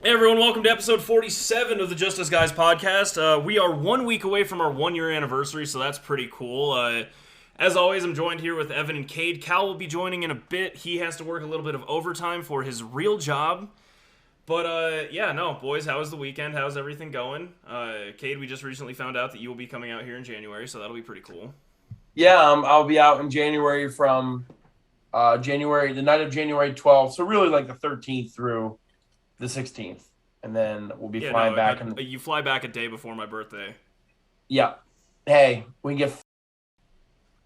Hey everyone, welcome to episode 47 of the Just Us Guys podcast. We are 1 week away from our 1 year anniversary, so that's pretty cool. As always, I'm joined here with Evan and Cade. Cal will be joining in a bit. He has to work a little bit of overtime for his real job. But boys, how was the weekend? How's everything going? Cade, we just recently found out that you will be coming out here in January, so that'll be pretty cool. Yeah, I'll be out in January from the night of January 12th, so really like the 13th through the 16th, and then we'll be flying back. You fly back a day before my birthday. Yeah. Hey, we can get.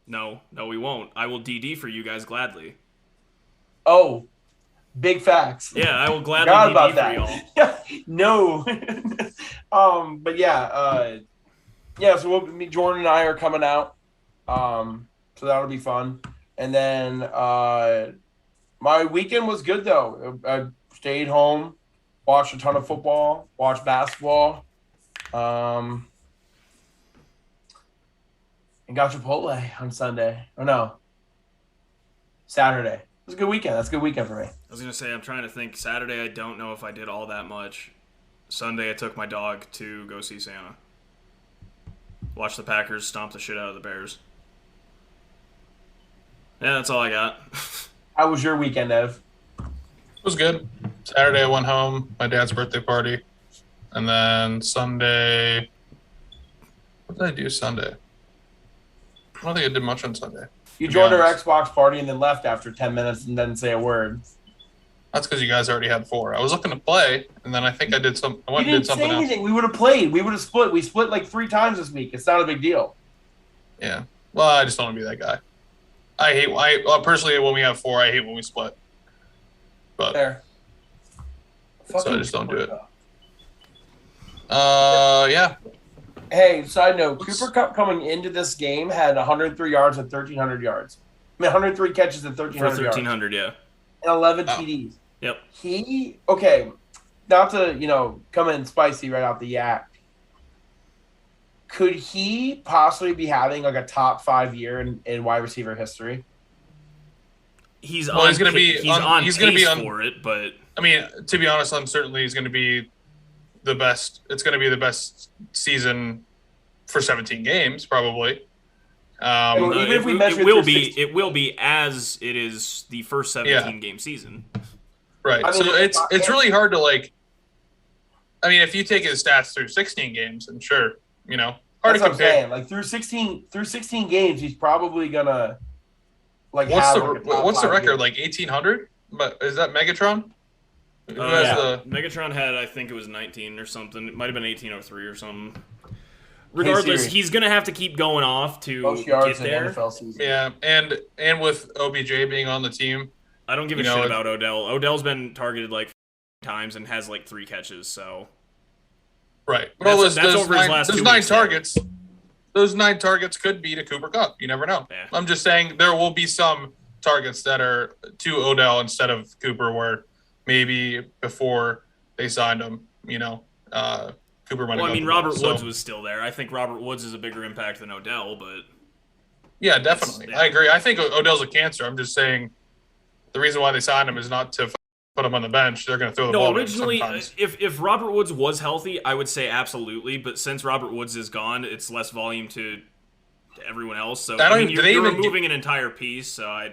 No, we won't. I will DD for you guys gladly. Oh, big facts. Yeah, I will gladly DD about for that. y'all. No. But yeah. So Jordan and I are coming out. So that'll be fun. And then my weekend was good though. I stayed home. Watched a ton of football, watched basketball, and got Chipotle on Sunday. Oh, no. Saturday. It was a good weekend. That's a good weekend for me. I was going to say, I'm trying to think. Saturday, I don't know if I did all that much. Sunday, I took my dog to go see Santa. Watch the Packers stomp the shit out of the Bears. Yeah, that's all I got. How was your weekend, Ev? It was good. Saturday I went home, my dad's birthday party. And then Sunday, what did I do Sunday? I don't think I did much on Sunday. You joined our Xbox party and then left after 10 minutes and didn't say a word. That's because you guys already had 4. I was looking to play, and then I think I went and did something else. You didn't say anything. We would have played. We would have split. We split like 3 times this week. It's not a big deal. Yeah. Well, I just don't want to be that guy. Personally, when we have 4, I hate when we split. But There. So I just don't do it. Yeah. Hey, side note, Cooper Kupp coming into this game had 103 yards and 1,300 yards. I mean, 103 catches and 1,300 yards. For 1,300, yeah. And 11 TDs. Yep. Not to, come in spicy right out the yak. Could he possibly be having like a top 5 year in wide receiver history? He's going to be for it, but I mean, to be honest, uncertainly he's going to be the best. It's going to be the best season for 17 games, probably. Even if we measure it will be as it is the first 17 game season. Right. I mean, so it's really hard to if you take his stats through 16 games, and sure, hard to compare. Like through 16 games, he's probably gonna what's the record? Like 1,800? But is that Megatron? Megatron had, I think it was 19 or something. It might have been 1803 or something. Regardless, he's going to have to keep going off to get there. Yeah, and with OBJ being on the team. I don't give a shit about Odell. Odell's been targeted like times and has like 3 catches, so. Right. That's over his last 2 weeks. 9 targets. Those 9 targets could be to Cooper Kupp. You never know. Yeah. I'm just saying there will be some targets that are to Odell instead of Cooper, where maybe before they signed him, Cooper might have. Well, I mean, Robert Woods was still there. I think Robert Woods is a bigger impact than Odell, but. Yeah, definitely. I agree. I think Odell's a cancer. I'm just saying the reason why they signed him is not to put him on the bench. They're going to throw the ball. No, originally, if Robert Woods was healthy, I would say absolutely. But since Robert Woods is gone, it's less volume to everyone else. So you're removing an entire piece. So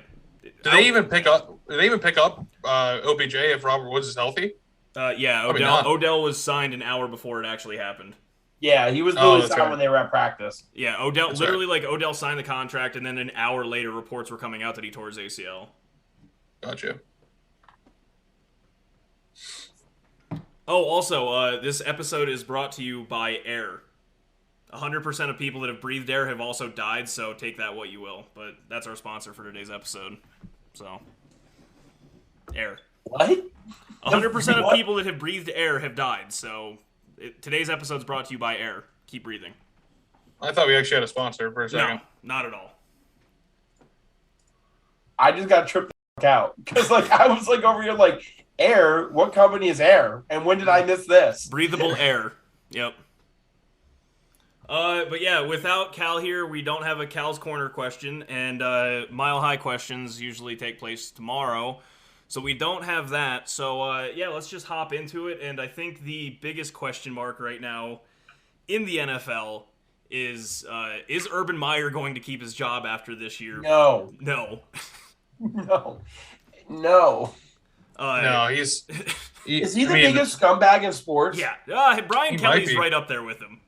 Do they even pick up OBJ if Robert Woods is healthy? Yeah, Odell was signed an hour before it actually happened. Yeah, he was really signed when they were at practice. Yeah, Odell signed the contract, and then an hour later, reports were coming out that he tore his ACL. Gotcha. Oh, also, this episode is brought to you by air. 100% of people that have breathed air have also died, so take that what you will. But that's our sponsor for today's episode. So, air. What? 100% of people that have breathed air have died, so today's episode is brought to you by air. Keep breathing. I thought we actually had a sponsor for a second. No, not at all. I just got tripped out because I was over here Air? What company is Air? And when did I miss this? Breathable air. Yep. But yeah, without Cal here, we don't have a Cal's Corner question, and Mile High questions usually take place tomorrow. So we don't have that. So, yeah, let's just hop into it. And I think the biggest question mark right now in the NFL is Urban Meyer going to keep his job after this year? No. No. No. No, he's. Is he the biggest scumbag in sports? Yeah. Brian Kelly's right up there with him.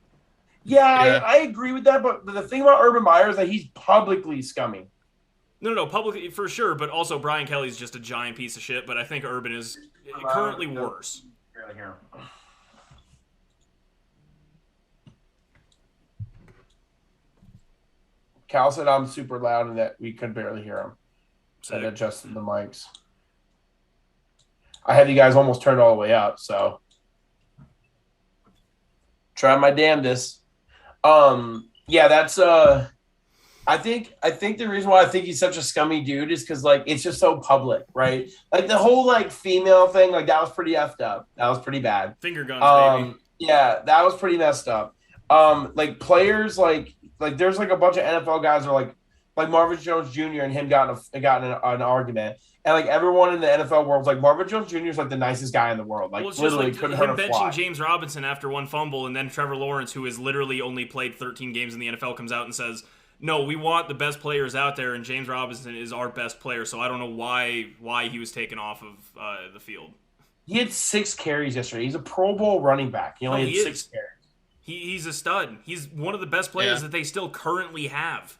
Yeah, I agree with that. But the thing about Urban Meyer is that he's publicly scummy. No, publicly for sure. But also Brian Kelly's just a giant piece of shit. But I think Urban is currently worse. Cal said I'm super loud and that we could barely hear him. And adjusted the mics. I had you guys almost turned all the way up, so try my damnedest. Yeah, that's I think the reason why I think he's such a scummy dude is because like it's just so public, right? Like the whole like female thing, like that was pretty effed up. That was pretty bad. Finger guns, baby. Yeah, that was pretty messed up. Like players like there's like a bunch of NFL guys are like Marvin Jones Jr. and him got in an argument. And like everyone in the NFL world's like Marvin Jones Jr. is like the nicest guy in the world. Like literally couldn't hurt a fly. Benching James Robinson after one fumble, and then Trevor Lawrence, who has literally only played 13 games in the NFL, comes out and says, "No, we want the best players out there, and James Robinson is our best player." So I don't know why he was taken off of the field. He had 6 carries yesterday. He's a Pro Bowl running back. He only had 6 carries. He's a stud. He's one of the best players that they still currently have.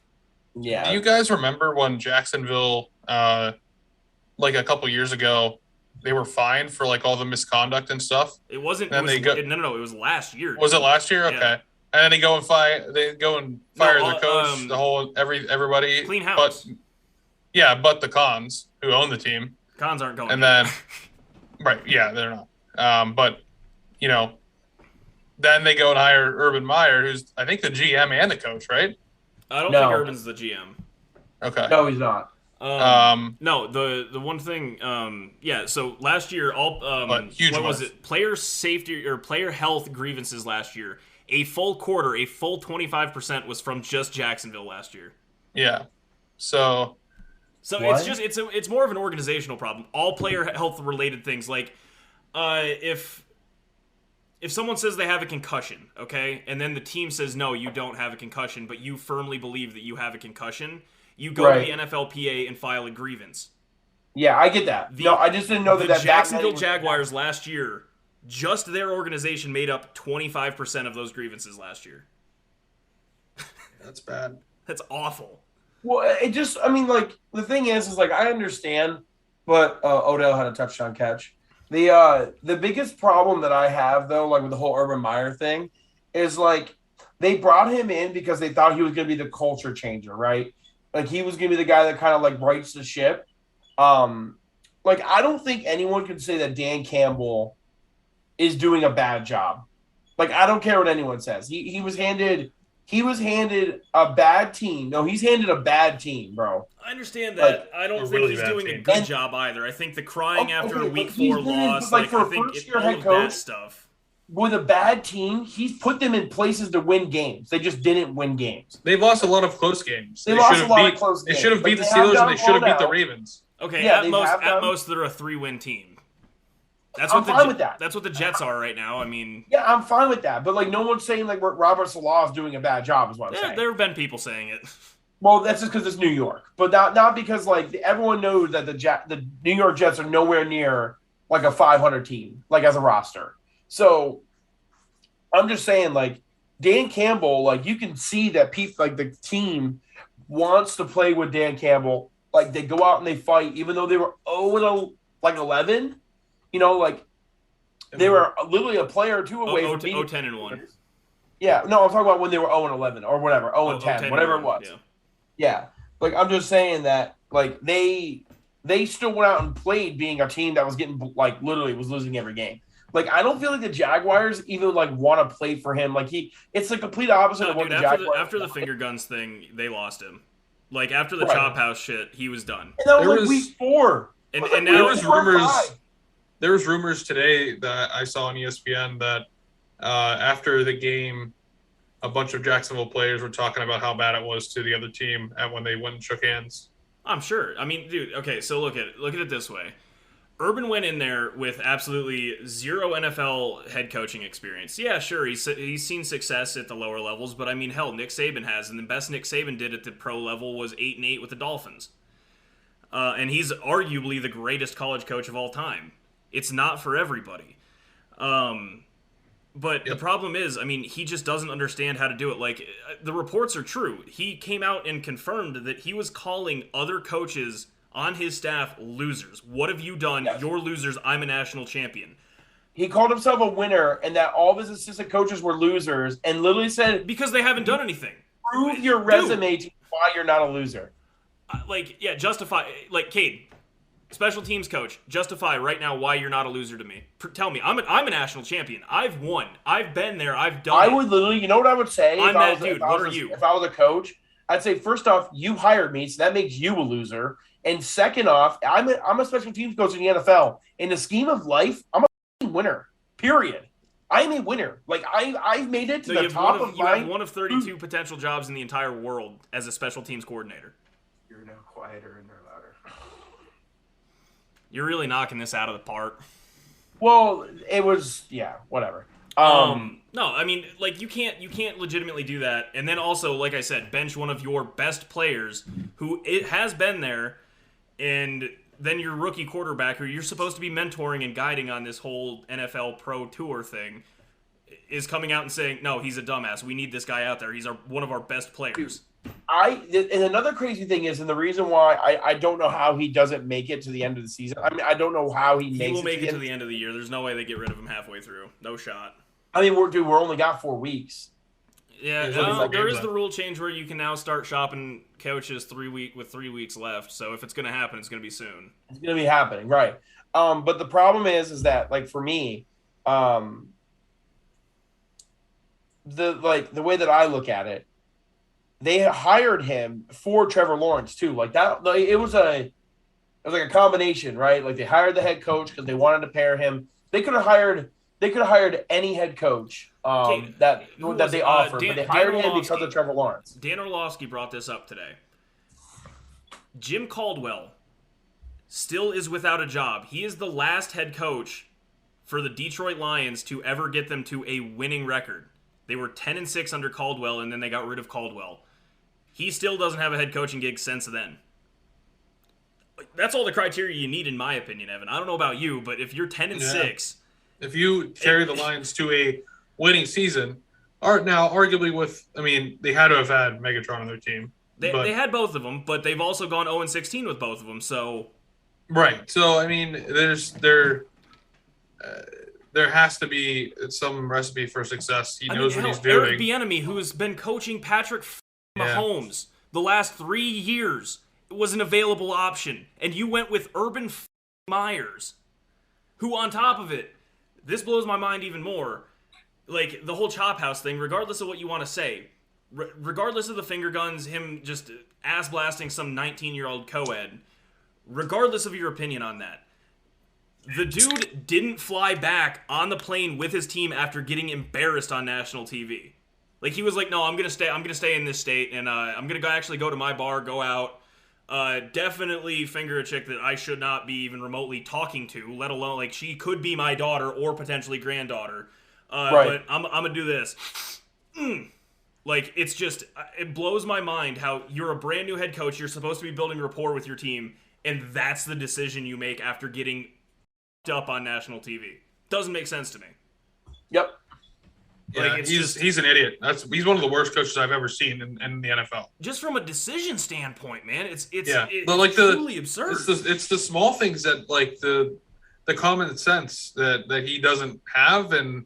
Yeah. Do you guys remember when Jacksonville, like a couple years ago, they were fined for like all the misconduct and stuff? It wasn't. And no. It was last year. Was it last year? Okay. Yeah. And then they go and fire their coach, everybody. Clean house. But the Cons who own the team. Cons aren't going. And then, right? Yeah, they're not. But then they go and hire Urban Meyer, who's I think the GM and the coach, right? I don't think Urban's the GM. Okay. No, he's not. No, the one thing, so last year, player safety or player health grievances last year, a full 25% was from just Jacksonville last year. Yeah. So what? it's more of an organizational problem. All player health related things, like if someone says they have a concussion, okay, and then the team says, no, you don't have a concussion, but you firmly believe that you have a concussion, you go to the NFLPA and file a grievance. Yeah, I get that. I just didn't know that. The Jacksonville Jaguars last year, just their organization made up 25% of those grievances last year. That's bad. That's awful. Well, the thing is like I understand, but Odell had a touchdown catch. The biggest problem that I have though, like with the whole Urban Meyer thing, is like they brought him in because they thought he was going to be the culture changer, right? Like he was going to be the guy that kind of like rights the ship. Like I don't think anyone can say that Dan Campbell is doing a bad job. Like I don't care what anyone says. He was handed a bad team. No, he's handed a bad team, bro. I understand that. Like, I don't think he's doing a good job either. I think the crying after a week 4 loss, like for a first-year head coach, stuff. With a bad team, he's put them in places to win games. They just didn't win games. They've lost a lot of close games. They lost a lot of close games. They should have beat the Steelers and they should have beat the Ravens. Okay, at most they're a 3-win team. I'm fine with that. That's what the Jets are right now. I mean, yeah, I'm fine with that. But like, no one's saying like Robert Salah is doing a bad job. Is what I'm saying. There have been people saying it. Well, that's just because it's New York, but not because like everyone knows that the New York Jets are nowhere near like a 500 team, like as a roster. So I'm just saying, like Dan Campbell, like you can see that like the team wants to play with Dan Campbell. Like they go out and they fight, even though they were 0-11. Like they were literally a player or two away from being 10-1. Yeah, no, I'm talking about when they were 0-11 or whatever, 0-10, whatever it was. Yeah, like I'm just saying that like they still went out and played being a team that was getting like literally was losing every game. Like I don't feel like the Jaguars even like want to play for him. Like it's the complete opposite of what the Jaguars. After the finger guns thing, they lost him. Like after the chop house shit, he was done. And that was like week 4. And now there was rumors. There was rumors today that I saw on ESPN that after the game, a bunch of Jacksonville players were talking about how bad it was to the other team when they went and shook hands. I'm sure. I mean, dude. Okay, so look at it this way. Urban went in there with absolutely zero NFL head coaching experience. Yeah, sure, he's seen success at the lower levels, but I mean, hell, Nick Saban has, and the best Nick Saban did at the pro level was 8-8 with the Dolphins. And he's arguably the greatest college coach of all time. It's not for everybody. But the problem is, I mean, he just doesn't understand how to do it. Like, the reports are true. He came out and confirmed that he was calling other coaches on his staff losers. What have you done? Yes. You're losers. I'm a national champion. He called himself a winner and that all of his assistant coaches were losers and literally said... Because they haven't done anything. Prove your resume to why you're not a loser. Justify... Like, Cade, special teams coach, justify right now why you're not a loser to me. Tell me. I'm a national champion. I've won. I've been there. I've done it. I would literally... You know what I would say? I'm that dude. What are you? If I was a coach, I'd say, first off, you hired me, so that makes you a loser. And second off, I'm a special teams coach in the NFL. In the scheme of life, I'm a winner. Period. I'm a winner. Like I've made it to the top of my. You have one of 32 potential jobs in the entire world as a special teams coordinator. You're now quieter and they're louder. You're really knocking this out of the park. Well, it was whatever. No, I mean, like, you can't legitimately do that, and then also, like I said, bench one of your best players who has been there, and then your rookie quarterback, who you're supposed to be mentoring and guiding on this whole NFL Pro Tour thing, is coming out and saying, no, he's a dumbass. We need this guy out there. He's one of our best players. And another crazy thing is, and the reason why I don't know how he doesn't make it to the end of the season. I mean, I don't know how he will make it to the end of the year. There's no way they get rid of him halfway through. No shot. I mean, we're only got 4 weeks. Yeah, there is the rule change where you can now start shopping coaches 3 weeks left. So if it's going to happen, it's going to be soon. It's going to be happening, right? But the problem is that, like, for me, the way that I look at it, they hired him for Trevor Lawrence too. Like that, it was like a combination, right? Like they hired the head coach because they wanted to pair him. They could have hired any head coach that they offered, but they hired him because of Trevor Lawrence. Dan Orlovsky brought this up today. Jim Caldwell still is without a job. He is the last head coach for the Detroit Lions to ever get them to a winning record. They were 10-6 under Caldwell, and then they got rid of Caldwell. He still doesn't have a head coaching gig since then. That's all the criteria you need, in my opinion, Evan. I don't know about you, but if you're 10-6... If you carry the Lions to a winning season, arguably they had to have had Megatron on their team. They had both of them, but they've also gone 0-16 with both of them, so... Right. So, I mean, there has to be some recipe for success. He knows what he's doing. Eric Bieniemy, who has been coaching Patrick Mahomes the last 3 years, was an available option. And you went with Urban Myers, who, on top of it, this blows my mind even more. Like, the whole Chop House thing, regardless of what you want to say, regardless of the finger guns, him just ass-blasting some 19-year-old co-ed, regardless of your opinion on that, the dude didn't fly back on the plane with his team after getting embarrassed on national TV. Like, he was like, no, I'm gonna stay in this state, and I'm gonna actually go to my bar, go out, definitely finger a chick that I should not be even remotely talking to, let alone, like, she could be my daughter or potentially granddaughter. Right. But I'm gonna do this. Like, it's just, it blows my mind how you're a brand new head coach, you're supposed to be building rapport with your team, and that's the decision you make after getting up on national TV. Doesn't make sense to me. Yep. Yeah, like, he's an idiot. He's one of the worst coaches I've ever seen in the NFL. Just from a decision standpoint, man, it's truly absurd. It's the small things that, like, the common sense that he doesn't have, and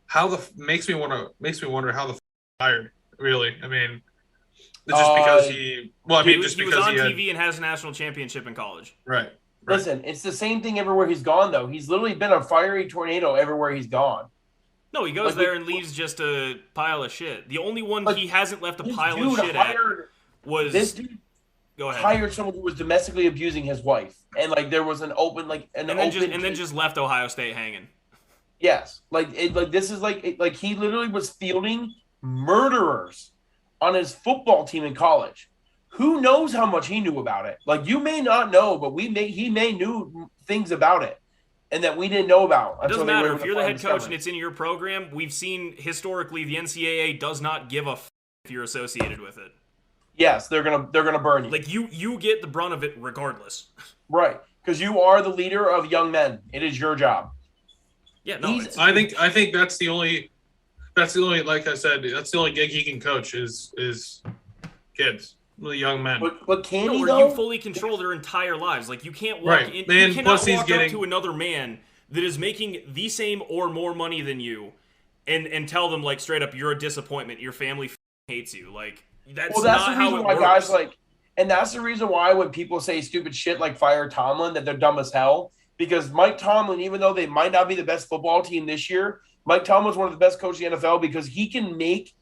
how makes me wonder how the fired. Really, I mean, just because he was on TV and has a national championship in college. Right. Listen, it's the same thing everywhere he's gone, though. He's literally been a fiery tornado everywhere he's gone. No, he goes there and leaves just a pile of shit. The only one he hasn't left a pile of shit at was... This dude go ahead. Hired someone who was domestically abusing his wife. And, like, there was an open... And then just left Ohio State hanging. Yes. This is like he literally was fielding murderers on his football team in college who knows how much he knew about it? Like, you may not know, but he may knew things about it, and that we didn't know about. It doesn't matter if you're the head coach and it's in your program. We've seen historically the NCAA does not give a if you're associated with it. Yes, they're gonna burn you. Like you get the brunt of it regardless. Right, because you are the leader of young men. It is your job. Yeah, no. I think that's the only. Like I said, that's the only gig he can coach is kids, the young men. But can he where though? you fully control their entire lives. Like you can't walk Right. in. And You cannot plus walk up to another man that is making the same or more money than you, and tell them like straight up, you're a disappointment. Your family hates you. Like that's not how it works. Guys like, and that's the reason why when people say stupid shit like fire Tomlin, that they're dumb as hell. Because Mike Tomlin, even though they might not be the best football team this year, Mike Tomlin's one of the best coaches in the NFL because he can make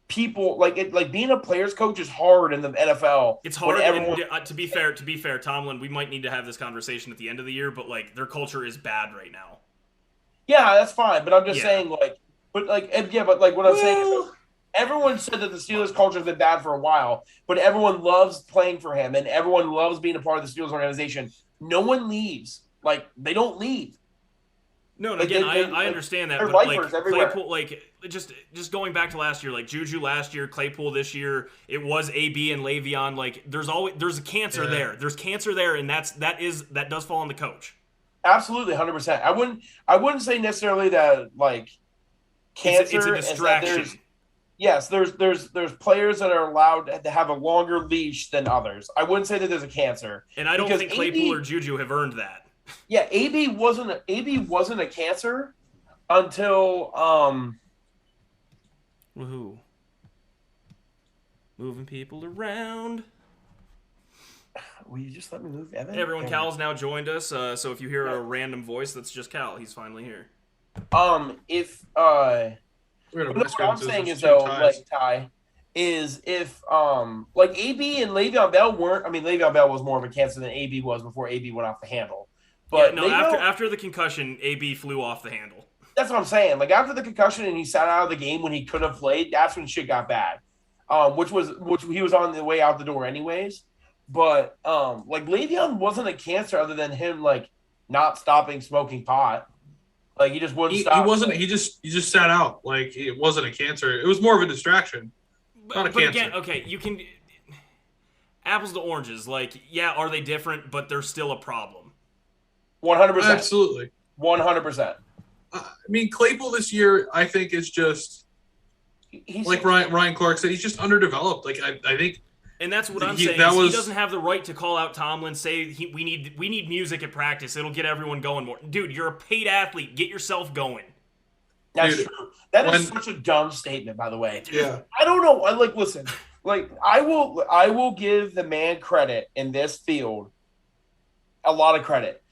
people like being a player's coach is hard in the NFL. It's hard. To be fair, Tomlin, we might need to have this conversation at the end of the year, but like their culture is bad right now. Yeah, that's fine, but I'm just saying what I'm saying is everyone said that the Steelers culture has been bad for a while, but everyone loves playing for him and everyone loves being a part of the Steelers organization. No one leaves. Like they don't leave. No, and again, I understand that, but like Claypool, like just going back to last year, like Juju last year, Claypool this year, it was AB and Le'Veon. Like there's a cancer there. There's cancer there, and that does fall on the coach. Absolutely, 100%. I wouldn't say necessarily that like cancer. It's a distraction. There's players that are allowed to have a longer leash than others. I wouldn't say that there's a cancer, and I don't think Claypool or Juju have earned that. Yeah, AB wasn't a cancer until woohoo. Moving people around. Will you just let me move, Evan? Hey everyone, Cal's now joined us. So if you hear a random voice, that's just Cal. He's finally here. What I'm saying is though, like Ty, is if like AB and Le'Veon Bell weren't. I mean, Le'Veon Bell was more of a cancer than AB was before AB went off the handle. But yeah, no, after the concussion, AB flew off the handle. That's what I'm saying. Like after the concussion and he sat out of the game when he could have played, that's when shit got bad. Which he was on the way out the door anyways. But like Le'Veon wasn't a cancer other than him like not stopping smoking pot. Like he just wouldn't stop. He wasn't. He just sat out. Like it wasn't a cancer. It was more of a distraction. Not a cancer. Again, okay, you can apples to oranges. Like yeah, are they different? But they're still a problem. 100%. Absolutely. 100%. I mean, Claypool this year, I think, is just like Ryan Clark said. He's just underdeveloped. Like I think, and that's what I'm saying. He doesn't have the right to call out Tomlin. Say we need music at practice. It'll get everyone going more. Dude, you're a paid athlete. Get yourself going. That's true. That is such a dumb statement, by the way. Yeah. I don't know. Listen. Like I will give the man credit in this field. A lot of credit.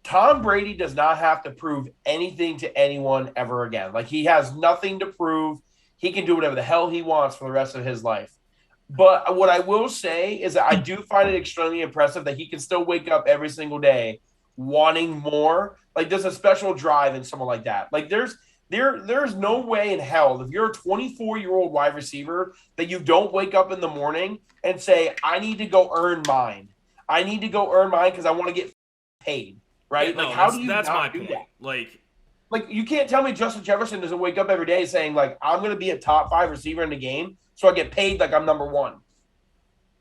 Tom Brady does not have to prove anything to anyone ever again. Like, he has nothing to prove. He can do whatever the hell he wants for the rest of his life. But what I will say is that I do find it extremely impressive that he can still wake up every single day wanting more. Like, there's a special drive in someone like that. Like, there's no way in hell, if you're a 24-year-old wide receiver, that you don't wake up in the morning and say, I need to go earn mine. I need to go earn mine because I want to get paid. Right? Yeah, like, how do you not do that? Like, you can't tell me Justin Jefferson doesn't wake up every day saying, like, I'm going to be a top 5 receiver in the game so I get paid like I'm number 1.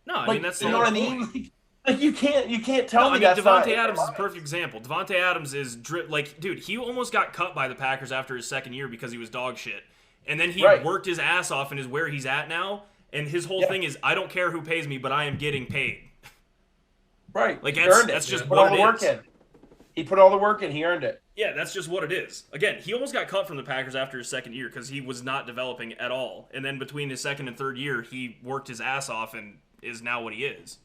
No, I mean, that's the you know what I mean? Like, you can't tell me that's Devontae Adams is a perfect example. Devontae Adams is, dude, he almost got cut by the Packers after his second year because he was dog shit. And then he worked his ass off and is where he's at now. And his whole thing is, I don't care who pays me, but I am getting paid. Right. Like, that's just what it is. He put all the work in. He earned it. Yeah, that's just what it is. Again, he almost got cut from the Packers after his second year because he was not developing at all. And then between his second and third year, he worked his ass off and is now what he is.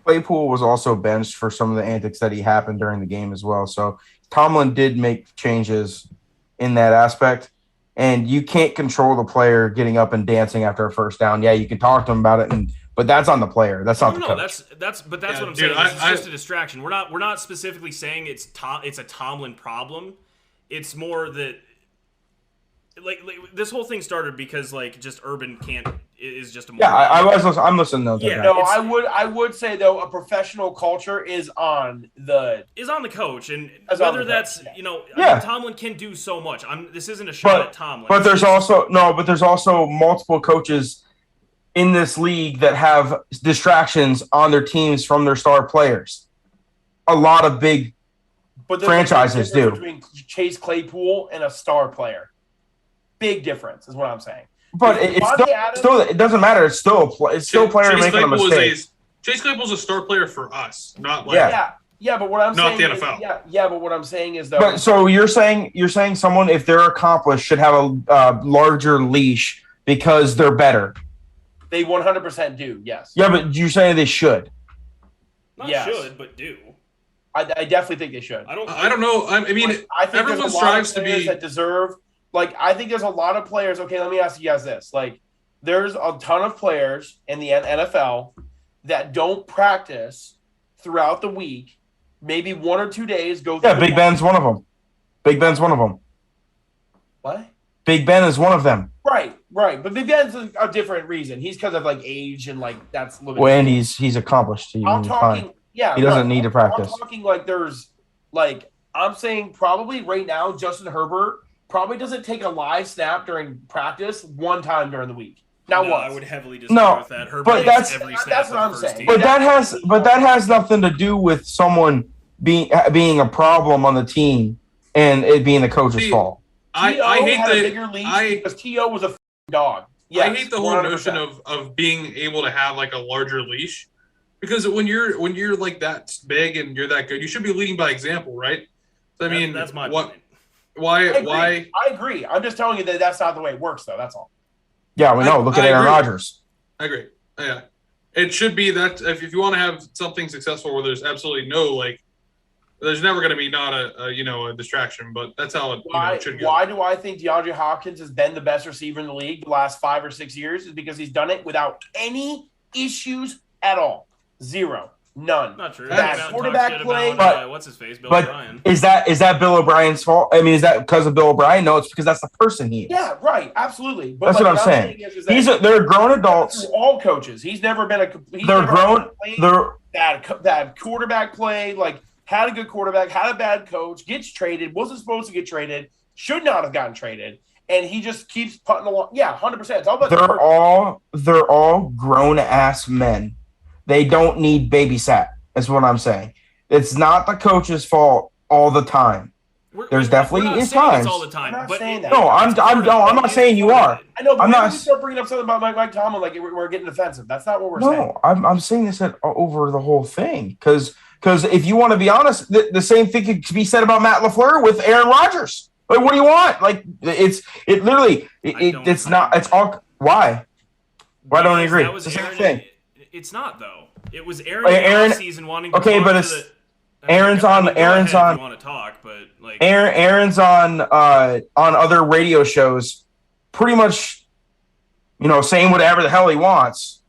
Claypool was also benched for some of the antics that he happened during the game as well. So Tomlin did make changes in that aspect. And you can't control the player getting up and dancing after a first down. Yeah, you can talk to him about it, but that's on the player. That's not the coach. That's what I'm saying. It's just a distraction. We're not specifically saying it's a Tomlin problem. It's more that like this whole thing started because like just Urban is just a more. Yeah, I'm listening though. Yeah. No, I would say though a professional culture is on the coach, and Is on whether the that's coach, yeah. you know, Yeah. Tomlin can do so much. This isn't a shot at Tomlin. But there's also multiple coaches in this league that have distractions on their teams from their star players. A lot of big franchises do. Between Chase Claypool and a star player, big difference is what I'm saying. But it's still it doesn't matter. It's still a player making a mistake. Chase Claypool's a star player for us, not like yeah. But what I'm not saying the NFL. But what I'm saying is though. But so you're saying someone, if they're accomplished, should have a larger leash because they're better. They 100% do. Yes. Yeah, but you're saying they should. Not Yes. should, but do. I definitely think they should. I don't know. I mean, I think everyone there's a lot of strives to players be that deserve. Like, I think there's a lot of players. Okay, let me ask you guys this. Like, there's a ton of players in the NFL that don't practice throughout the week. Maybe 1 or 2 days go. Yeah, Big Ben's one of them. Big Ben's one of them. What? Big Ben is one of them. Right. But Big Ben's a different reason. He's because of like age and like that's limited. Well, and he's accomplished. I'm talking. Fine. Yeah, he doesn't need to practice. I'm talking like there's like I'm saying probably right now Justin Herbert probably doesn't take a live snap during practice one time during the week. Not once. I would heavily disagree with that. Herbert but that's every that's what I'm saying. Team. But that has nothing to do with someone being a problem on the team and it being the coach's fault. I hate had that. a bigger leash because T.O. was a dog. Yes, I hate the whole 100%. notion of being able to have like a larger leash, because when you're like that big and you're that good, you should be leading by example, right? So, I mean, that's my point. Why? I agree. I'm just telling you that that's not the way it works, though. That's all. Yeah, we know. Look at Aaron Rodgers. I agree. Yeah, it should be that if you want to have something successful where there's absolutely no like, there's never going to be not a distraction, but that's how it should go. Why do I think DeAndre Hopkins has been the best receiver in the league the last 5 or 6 years? Is because he's done it without any issues at all. Zero. None. Not true. That quarterback play. But what's his face? Bill but O'Brien. Is that Bill O'Brien's fault? I mean, is that because of Bill O'Brien? No, it's because that's the person he is. Yeah, right. Absolutely. But That's what I'm saying. They're grown adults. All coaches. He's never been They're grown. They're bad quarterback play. Like had a good quarterback, had a bad coach, gets traded, wasn't supposed to get traded, should not have gotten traded, and he just keeps putting along. Yeah, 100%. It's all about. They're all grown ass men. They don't need babysat. That's what I'm saying. It's not the coach's fault all the time. There's definitely times. All the time. I'm not saying that. No, I'm not saying you are. I know, but I'm not. We start bringing up something about Mike Tomlin, like we're getting defensive. That's not what we're saying. No, I'm saying this over the whole thing because if you want to be honest, the same thing could be said about Matt LaFleur with Aaron Rodgers. Like, what do you want? Like, it's all. Why? Why don't I agree? It's the same thing. It's not though. It was Aaron season wanting to okay, but it's Aaron's on. If you want to talk, but like Aaron's on other radio shows, pretty much, saying whatever the hell he wants.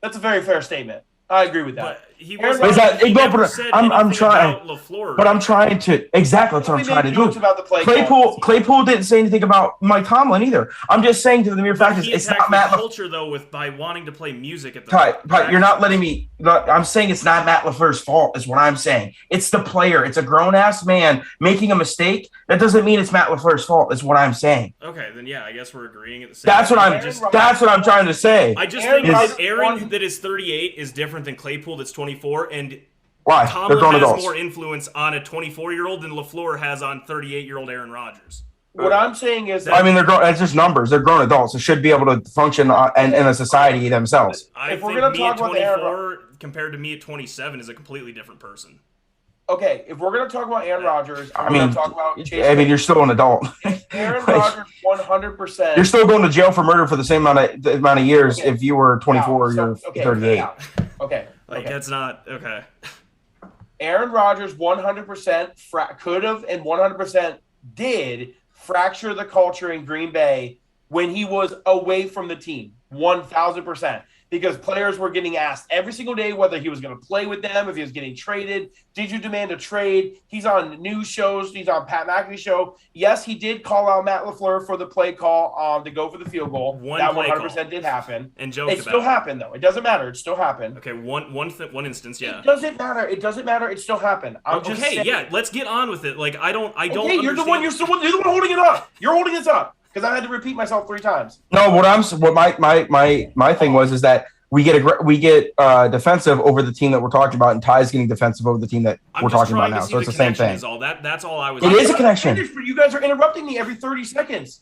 That's a very fair statement. I agree with that. But he was. I'm trying. LaFleur, but I'm trying to exactly that's what I'm trying to do. About the play Claypool didn't say anything about Mike Tomlin either. I'm just saying to the mere fact is it's not Matt culture though by wanting to play music at the. Ty, you're not letting me. I'm saying it's not Matt LaFleur's fault. Is what I'm saying. It's the player. It's a grown ass man making a mistake. That doesn't mean it's Matt LaFleur's fault. Is what I'm saying. Okay, then yeah, I guess we're agreeing at the same. That's what I'm trying to say. I just think that Aaron that is 38 is different than Claypool that's 24, and why? Tomlin has more influence on a 24-year-old than LaFleur has on 38-year-old Aaron Rodgers. What I'm saying is I mean, they're grown. It's just numbers. They're grown adults. They should be able to function in a society themselves. I think me at 24 compared to me at 27 is a completely different person. Okay, if we're going to talk about Aaron Rodgers, we're going to talk about Chase. You're still an adult. Aaron Rodgers, 100%. You're still going to jail for murder for the same amount of years if you were 24 or you're 38. Okay. That's not okay. Aaron Rodgers 100% could have and 100% did fracture the culture in Green Bay when he was away from the team. 1,000%. because players were getting asked every single day whether he was going to play with them, if he was getting traded. Did you demand a trade? He's on news shows. He's on Pat McAfee's show. Yes, he did call out Matt LaFleur for the play call to go for the field goal. That 100% did happen. And joked it still happened, though. It doesn't matter. It still happened. Okay, one instance, yeah. It doesn't matter. It doesn't matter. It still happened. I'm just saying. Yeah, let's get on with it. Like, I don't Okay, understand. you're the one holding it up. You're holding this up because I had to repeat myself 3 times. No, what my thing was is that we get defensive over the team that we're talking about, and Ty's getting defensive over the team that we're talking about now. So it's the same thing. That's all I was. It is a connection. But you guys are interrupting me every 30 seconds.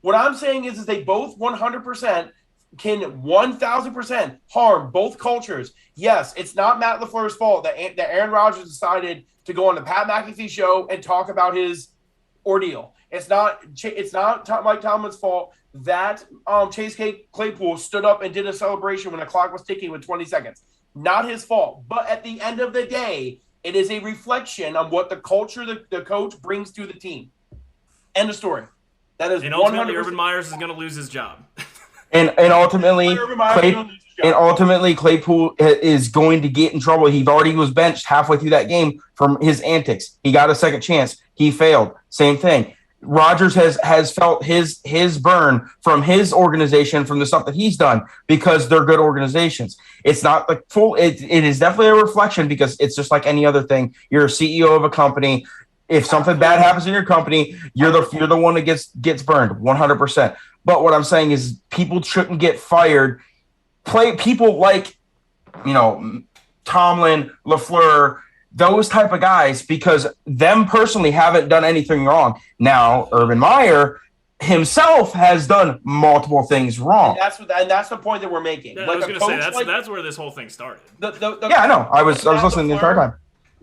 What I'm saying is they both 100% can 1,000% harm both cultures. Yes, it's not Matt LaFleur's fault that Aaron Rodgers decided to go on the Pat McAfee show and talk about his ordeal. It's not Mike Tomlin's fault that Chase Claypool stood up and did a celebration when the clock was ticking with 20 seconds. Not his fault. But at the end of the day, it is a reflection on what the culture the coach brings to the team. End of story. That is, and ultimately, Urban Myers is going to lose his job. And ultimately, Claypool is going to get in trouble. He already was benched halfway through that game from his antics. He got a second chance. He failed. Same thing. Rodgers has felt his burn from his organization, from the stuff that he's done, because they're good organizations. It's not like full. It is definitely a reflection, because it's just like any other thing. You're a CEO of a company. If something bad happens in your company, you're the one that gets burned 100%. But what I'm saying is people shouldn't get fired. People like, Tomlin, LaFleur, those type of guys, because them personally haven't done anything wrong. Now, Urban Meyer himself has done multiple things wrong. And that's the point that we're making. I was going to say that's where this whole thing started. Yeah, I know. I was listening the entire time.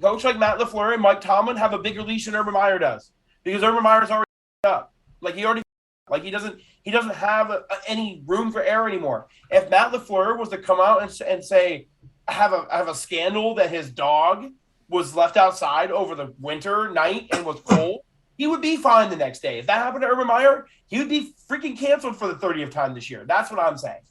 Coach like Matt LaFleur and Mike Tomlin have a bigger leash than Urban Meyer does, because Urban Meyer's already up. He doesn't have any room for error anymore. If Matt LaFleur was to come out and say, I have a scandal that his dog was left outside over the winter night and was cold, he would be fine the next day. If that happened to Urban Meyer, he would be freaking canceled for the 30th time this year. That's what I'm saying.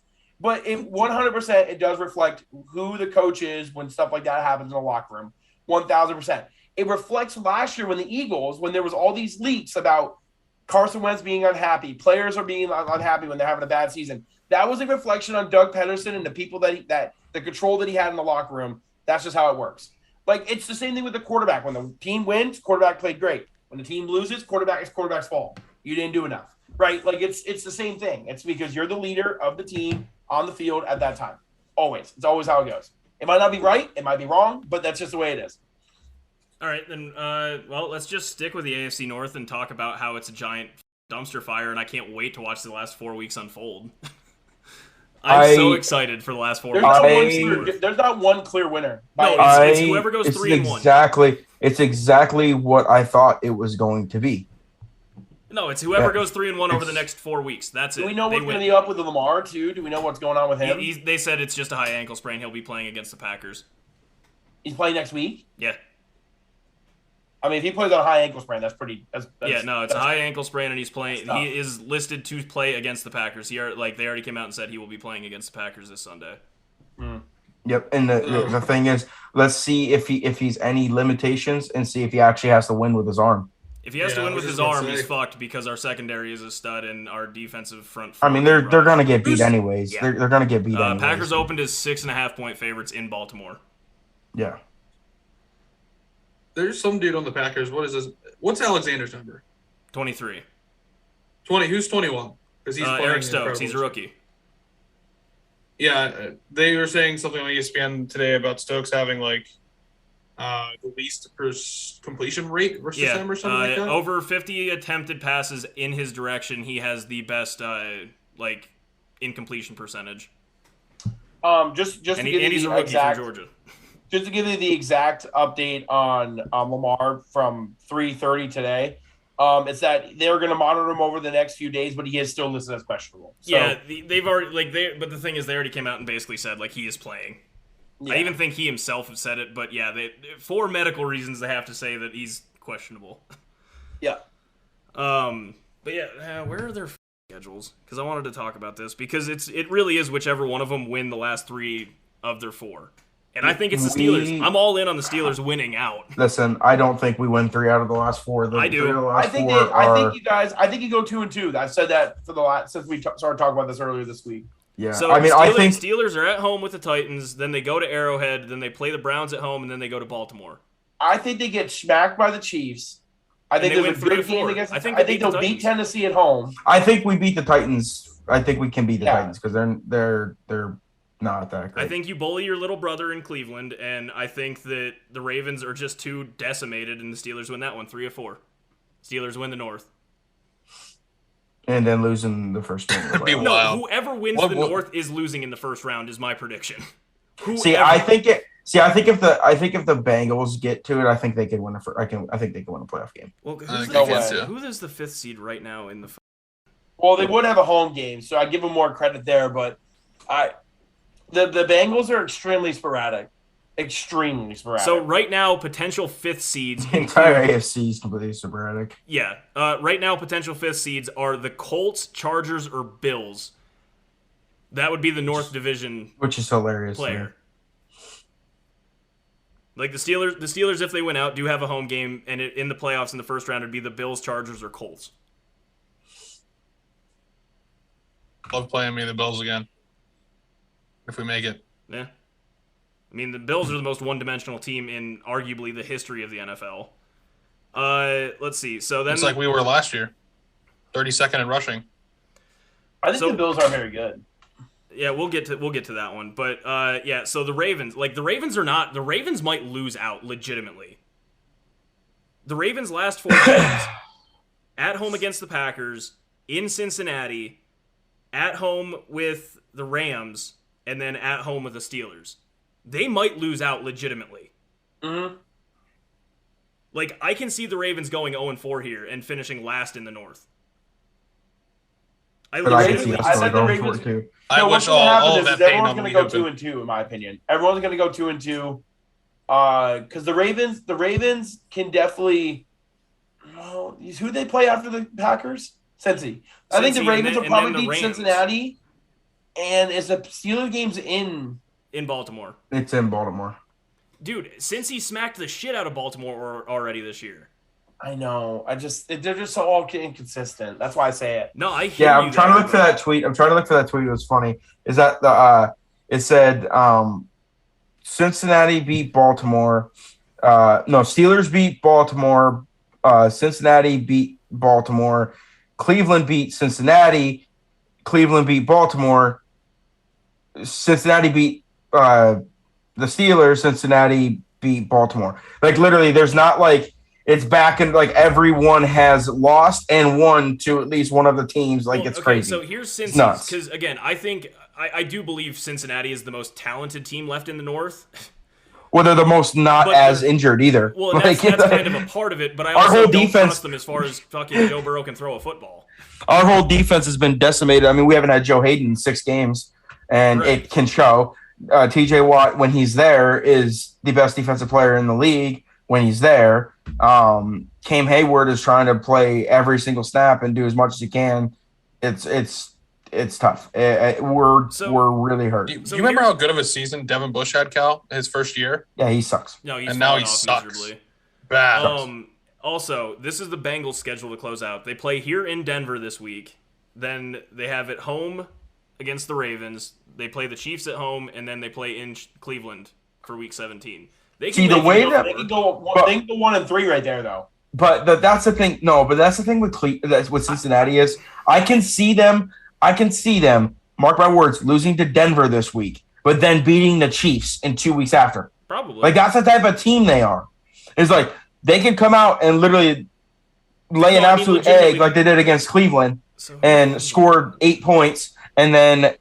But 100%, it does reflect who the coach is when stuff like that happens in the locker room. 1,000%. It reflects last year when the Eagles, when there was all these leaks about Carson Wentz being unhappy, players are being unhappy when they're having a bad season. That was a reflection on Doug Pederson and the people that the control that he had in the locker room. That's just how it works. Like, it's the same thing with the quarterback. When the team wins, quarterback played great. When the team loses, it's quarterback's fault. You didn't do enough, right? Like, it's the same thing. It's because you're the leader of the team on the field at that time. Always. It's always how it goes. It might not be right. It might be wrong, but that's just the way it is. All right, then, let's just stick with the AFC North and talk about how it's a giant dumpster fire, and I can't wait to watch the last 4 weeks unfold. I'm so excited for the last 4 weeks. There's not one clear winner. No, it's whoever goes 3-1. It's exactly what I thought it was going to be. No, it's whoever goes 3-1 over the next 4 weeks. That's it. Do we know what's going to be up with Lamar, too? Do we know what's going on with him? They said it's just a high ankle sprain. He'll be playing against the Packers. He's playing next week? Yeah. I mean, if he plays on a high ankle sprain, it's a high ankle sprain, and he's playing. He is listed to play against the Packers. They already came out and said he will be playing against the Packers this Sunday. Mm. Yep, and the thing is, let's see if he's any limitations, and see if he actually has to win with his arm. If he has to win with his arm, he's fucked, because our secondary is a stud and our defensive front. I mean, they're gonna get beat anyways. Yeah. They're gonna get beat anyways. Packers opened as 6.5-point favorites in Baltimore. Yeah. There's some dude on the Packers. What is this? What's Alexander's number? 23. 20. Who's 21? Because he's Eric Stokes. He's a rookie. Yeah, they were saying something on ESPN today about Stokes having the least completion rate versus him or something like that. Over 50 attempted passes in his direction. He has the best incompletion percentage. Just to give you the exact from Georgia. Just to give you the exact update on Lamar from 3:30 today, it's that they're going to monitor him over the next few days, but he is still listed as questionable. So, yeah, they've already but the thing is, they already came out and basically said he is playing. Yeah. I even think he himself has said it, but yeah, for medical reasons, they have to say that he's questionable. Yeah. But yeah, where are their schedules because I wanted to talk about this because it really is whichever one of them win the last 3 of their 4. And I think it's the Steelers. I'm all in on the Steelers winning out. Listen, I don't think we win 3 out of the last 4. I do. I think you go 2-2. I've said that for the last since we started talking about this earlier this week. Yeah, so I mean, I think Steelers are at home with the Titans, then they go to Arrowhead, then they play the Browns at home, and then they go to Baltimore. I think they get smacked by the Chiefs. I think there's a good game against. I think they'll beat Tennessee at home. I think we beat the Titans. I think we can beat the Titans because they're not that great. I think you bully your little brother in Cleveland, and I think that the Ravens are just too decimated, and the Steelers win that one 3 of 4. Steelers win the North. And then losing the first game. No, whoever wins the North is losing in the first round is my prediction. I think if the Bengals get to it, I think they could win I think they could win a playoff game. Well, who is the 5th seed right now in the? Well, they would have a home game, so I give them more credit there. But the Bengals are extremely sporadic. Extremely sporadic. So right now, potential 5th seeds. The entire AFC is completely sporadic. Yeah. Right now, potential 5th seeds are the Colts, Chargers, or Bills. That would be the North Division, which is hilarious. Player. Like the Steelers, if they win out, do have a home game, and in the playoffs in the first round, it'd be the Bills, Chargers, or Colts. Love playing me the Bills again. If we make it. Yeah. I mean, the Bills are the most one-dimensional team in arguably the history of the NFL. Let's see. So then it's like we were last year, 32nd in rushing. I think the Bills are very good. Yeah, we'll get to that one. But so the Ravens, the Ravens might lose out legitimately. The Ravens' last 4 games: at home against the Packers, in Cincinnati, at home with the Rams, and then at home with the Steelers. They might lose out legitimately. Mm-hmm. Like, I can see the Ravens going 0-4 here and finishing last in the North. I bet the Ravens too. I wish all of that pain everyone's going to go 2-2, in my opinion. Everyone's going to go 2-2. Because the Ravens can definitely. Well, who they play after the Packers? Cincy. I think the Ravens will probably beat Cincinnati, and it's the Steelers game's in Baltimore. It's in Baltimore. Dude, Cincy smacked the shit out of Baltimore already this year. I know. They're just so all inconsistent. That's why I say it. No, I hear I'm trying to look for that tweet. It was funny. Is that it said Cincinnati beat Baltimore. Steelers beat Baltimore. Cincinnati beat Baltimore. Cleveland beat Cincinnati. Cleveland beat Baltimore. Cincinnati beat the Steelers. Cincinnati beat Baltimore. Like, literally, there's not like it's back and like everyone has lost and won to at least one of the teams. Like, it's crazy. So here's Cincy, because again, I do believe Cincinnati is the most talented team left in the North. Well, they're the most not as injured either. Well, that's kind of a part of it, but I also don't trust them as far as fucking Joe Burrow can throw a football. Our whole defense has been decimated. I mean, we haven't had Joe Hayden in 6 games, and it can show. T.J. Watt, when he's there, is the best defensive player in the league when he's there. Cam Hayward is trying to play every single snap and do as much as he can. It's tough. We're really hurt. Do you remember how good of a season Devin Bush had, Cal, his first year? Yeah, he sucks. No, now he sucks. Miserably. Bad. Also, this is the Bengals' schedule to close out. They play here in Denver this week. Then they have at home against the Ravens. They play the Chiefs at home, and then they play in Cleveland for Week 17. They can go 1-3 right there, though. But that's the thing. No, but that's the thing with Cincinnati is I can see them. Mark my words, losing to Denver this week, but then beating the Chiefs in 2 weeks after. Probably. Like, that's the type of team they are. It's like they can come out and literally lay an absolute egg like they did against Cleveland and score 8 points, and then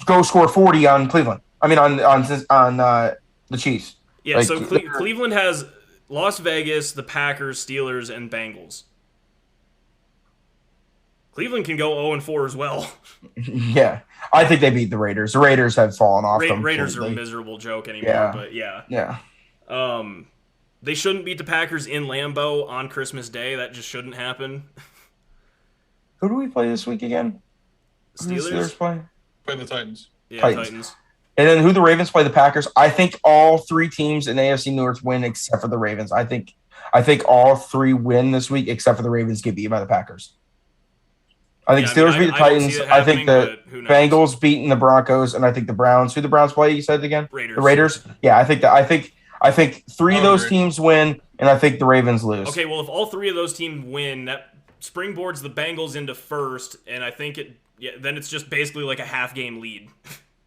go score 40 on Cleveland. I mean, on the Chiefs. Yeah. Like, so Cleveland has Las Vegas, the Packers, Steelers, and Bengals. Cleveland can go 0-4 as well. Yeah. I think they beat the Raiders. The Raiders have fallen off them. Raiders are a miserable joke anymore, but yeah. Yeah. They shouldn't beat the Packers in Lambeau on Christmas Day. That just shouldn't happen. Who do we play this week again? Who do the Steelers? play? Play the Titans. Yeah, Titans. Titans. And then who the Ravens play? The Packers. I think all three teams in AFC North win except for the Ravens. I think all three win this week except for the Ravens get beat by the Packers. I think Steelers beat the Titans. I think the Bengals beating the Broncos, and I think the Browns. Who the Browns play? You said again? Raiders. The Raiders. Yeah, I think three of those teams win, and I think the Ravens lose. Okay, well, if all three of those teams win, that springboards the Bengals into first, and I think then it's just basically like a half-game lead.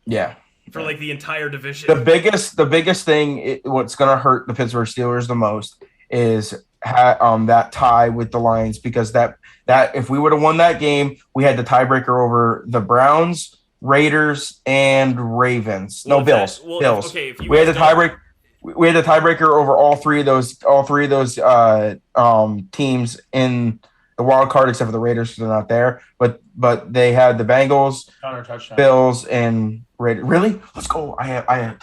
Yeah. For like the entire division. The biggest thing, what's going to hurt the Pittsburgh Steelers the most is that tie with the Lions, because that if we would have won that game, we had the tiebreaker over the Browns, Raiders, and Ravens. Well, Bills. Bills. Okay, if We had the tiebreaker. We had the tiebreaker over all three of those teams in the wild card, except for the Raiders, because they're not there. But they had the Bengals, Bills, and Raiders. Really? Let's go. I had.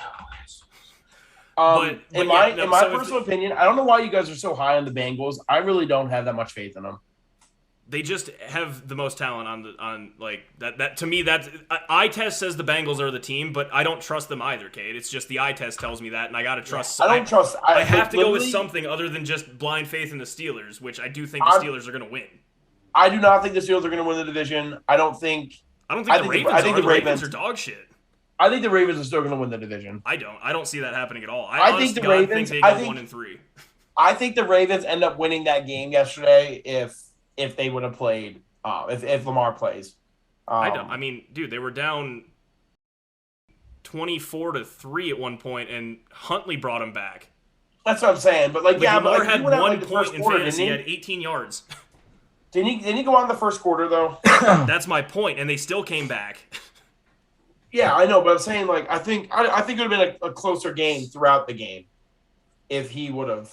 In my personal opinion, I don't know why you guys are so high on the Bengals. I really don't have that much faith in them. They just have the most talent on like that. To me, that eye test says the Bengals are the team, but I don't trust them either, Kate. It's just the eye test tells me that, and I gotta trust. I don't trust. I have to go with something other than just blind faith in the Steelers, which I do think the Steelers are going to win. I do not think the Steelers are going to win the division. I think the Ravens are dog shit. I think the Ravens are still going to win the division. I don't see that happening at all. I think the Ravens. Think they go 1-3. I think the Ravens end up winning that game yesterday if they would have played. If Lamar plays. I mean, dude, they were down 24-3 at one point, and Huntley brought them back. That's what I'm saying. But Lamar had 1 point in fantasy. He had 18 yards. Didn't he go on in the first quarter though? That's my point, and they still came back. Yeah, I know, but I'm saying I think it would have been a closer game throughout the game if he would have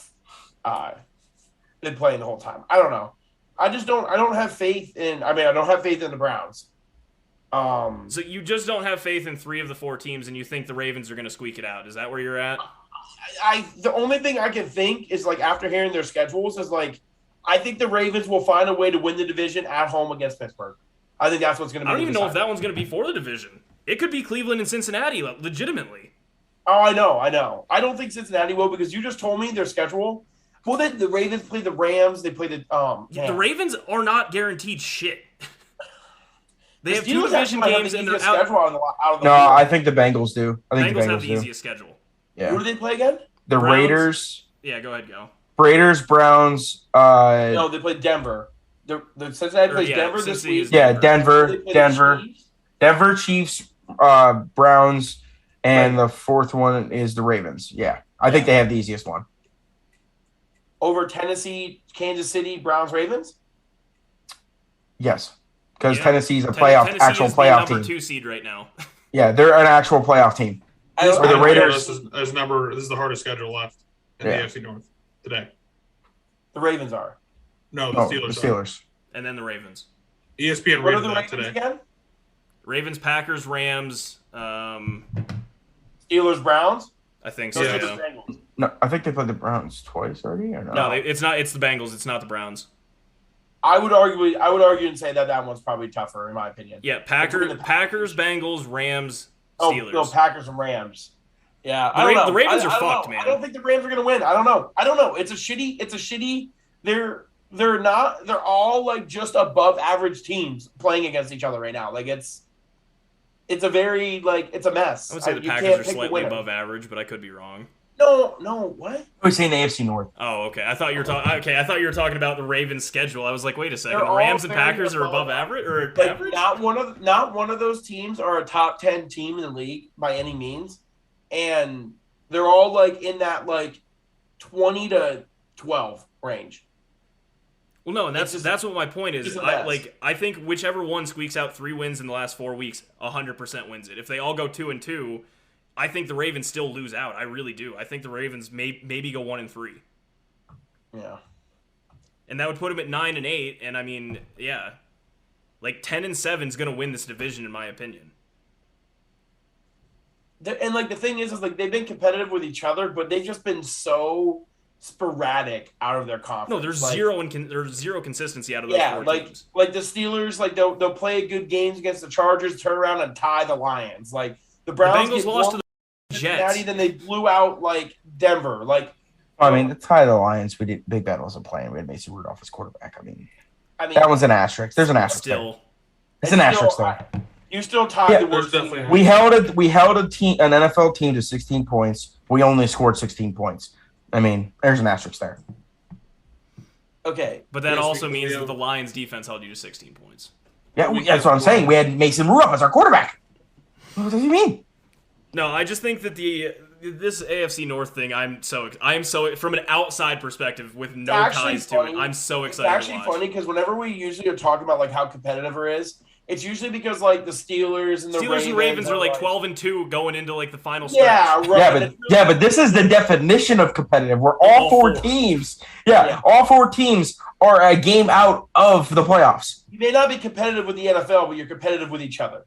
been playing the whole time. I don't know. I don't have faith in. I don't have faith in the Browns. So you just don't have faith in 3 of the 4 teams, and you think the Ravens are going to squeak it out? Is that where you're at? The only thing I can think is after hearing their schedules is I think the Ravens will find a way to win the division at home against Pittsburgh. I think that's what's going to be. I don't even know if that one's going to be for the division. It could be Cleveland and Cincinnati, legitimately. Oh, I know. I don't think Cincinnati will, because you just told me their schedule. Well, then the Ravens play the Rams. They play the The Ravens are not guaranteed shit. They have 2 division games and they're out. No, I think the Bengals do. I think Bengals have the easiest schedule. Yeah. Who do they play again? The Browns. Raiders. Yeah, go ahead, go. Raiders, Browns. No, they play Denver. The Cincinnati plays Denver this week. Yeah, Denver, Chiefs, Browns, and the fourth one is the Ravens. Yeah, I think they have the easiest one. Over Tennessee, Kansas City, Browns, Ravens? Yes, because Tennessee's a actual playoff team. Number 2 seed right now. Yeah, they're an actual playoff team. The Raiders. This is the hardest schedule left in the AFC North today. The Ravens are. No, the Steelers. And then the Ravens. ESPN what rated are the that Ravens today. Again? Ravens, Packers, Rams. Steelers, Browns. I think so. Yeah. No, I think they played the Browns twice already. Or no? No, it's not. It's the Bengals. It's not the Browns. I would argue and say that one's probably tougher in my opinion. Yeah, Packers, Bengals, Rams, Steelers. No, Packers and Rams. Yeah, the Ravens are fucked, man. I don't think the Rams are going to win. I don't know. It's a shitty. They're not. They're all just above average teams playing against each other right now. It's a very it's a mess. I would say the Packers are slightly above average, but I could be wrong. No, what? I was saying the AFC North. Oh, okay. I thought you were talking about the Ravens' schedule. I was like, wait a second. The Rams and Packers are above average or average? Not one of those teams are a top 10 team in the league by any means, and they're all in that 20 to 12 range. Well, no, and that's what my point is. I think whichever one squeaks out 3 wins in the last 4 weeks, 100% wins it. If they all go 2-2, I think the Ravens still lose out. I really do. I think the Ravens maybe go 1-3. Yeah. And that would put them at 9-8. And I mean, yeah, 10-7 is going to win this division in my opinion. And the thing is they've been competitive with each other, but they've just been so sporadic out of their conference. No, there's like, there's zero consistency out of those four teams. Like the Steelers, like they'll play good games against the Chargers, turn around and tie the Lions. Like the Browns Bengals lost to the Jets. Then they blew out like Denver. Like I mean, the tie the Lions, Big Ben wasn't playing. We had Mason Rudolph as quarterback. I mean that one's an asterisk. There's an asterisk. Still, it's an asterisk there. You still tied the worst. Definitely. We held an NFL team to 16 points. We only scored 16 points. I mean, there's an asterisk there. Okay. But that also means that the Lions defense held you to 16 points. Yeah, that's what I'm saying. We had Mason Rudolph as our quarterback. What does he mean? No, I just think that this AFC North thing, I am so from an outside perspective with no ties to it, I'm so excited to watch. It's actually funny because whenever we usually are talking about like how competitive it is, it's usually because like the Steelers and the Ravens are like 12-2 going into like the final stretch. Yeah, right. But this is the definition of competitive. Where all four teams, all four teams are a game out of the playoffs. You may not be competitive with the NFL, but you're competitive with each other.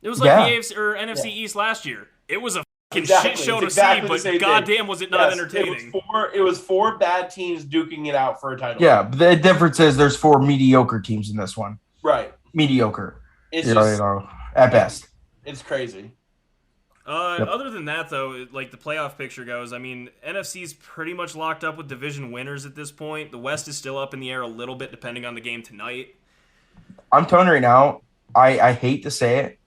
It was like the AFC or NFC East last year. It was a fucking shit show to see, but goddamn was it not entertaining. It was four bad teams duking it out for a title. Yeah, but the difference is there's four mediocre teams in this one. Right. Mediocre. It's just, at best. It's crazy. Other than that, though, like the playoff picture goes, I mean, NFC's pretty much locked up with division winners at this point. The West is still up in the air a little bit depending on the game tonight. I'm telling you right now, I hate to say it,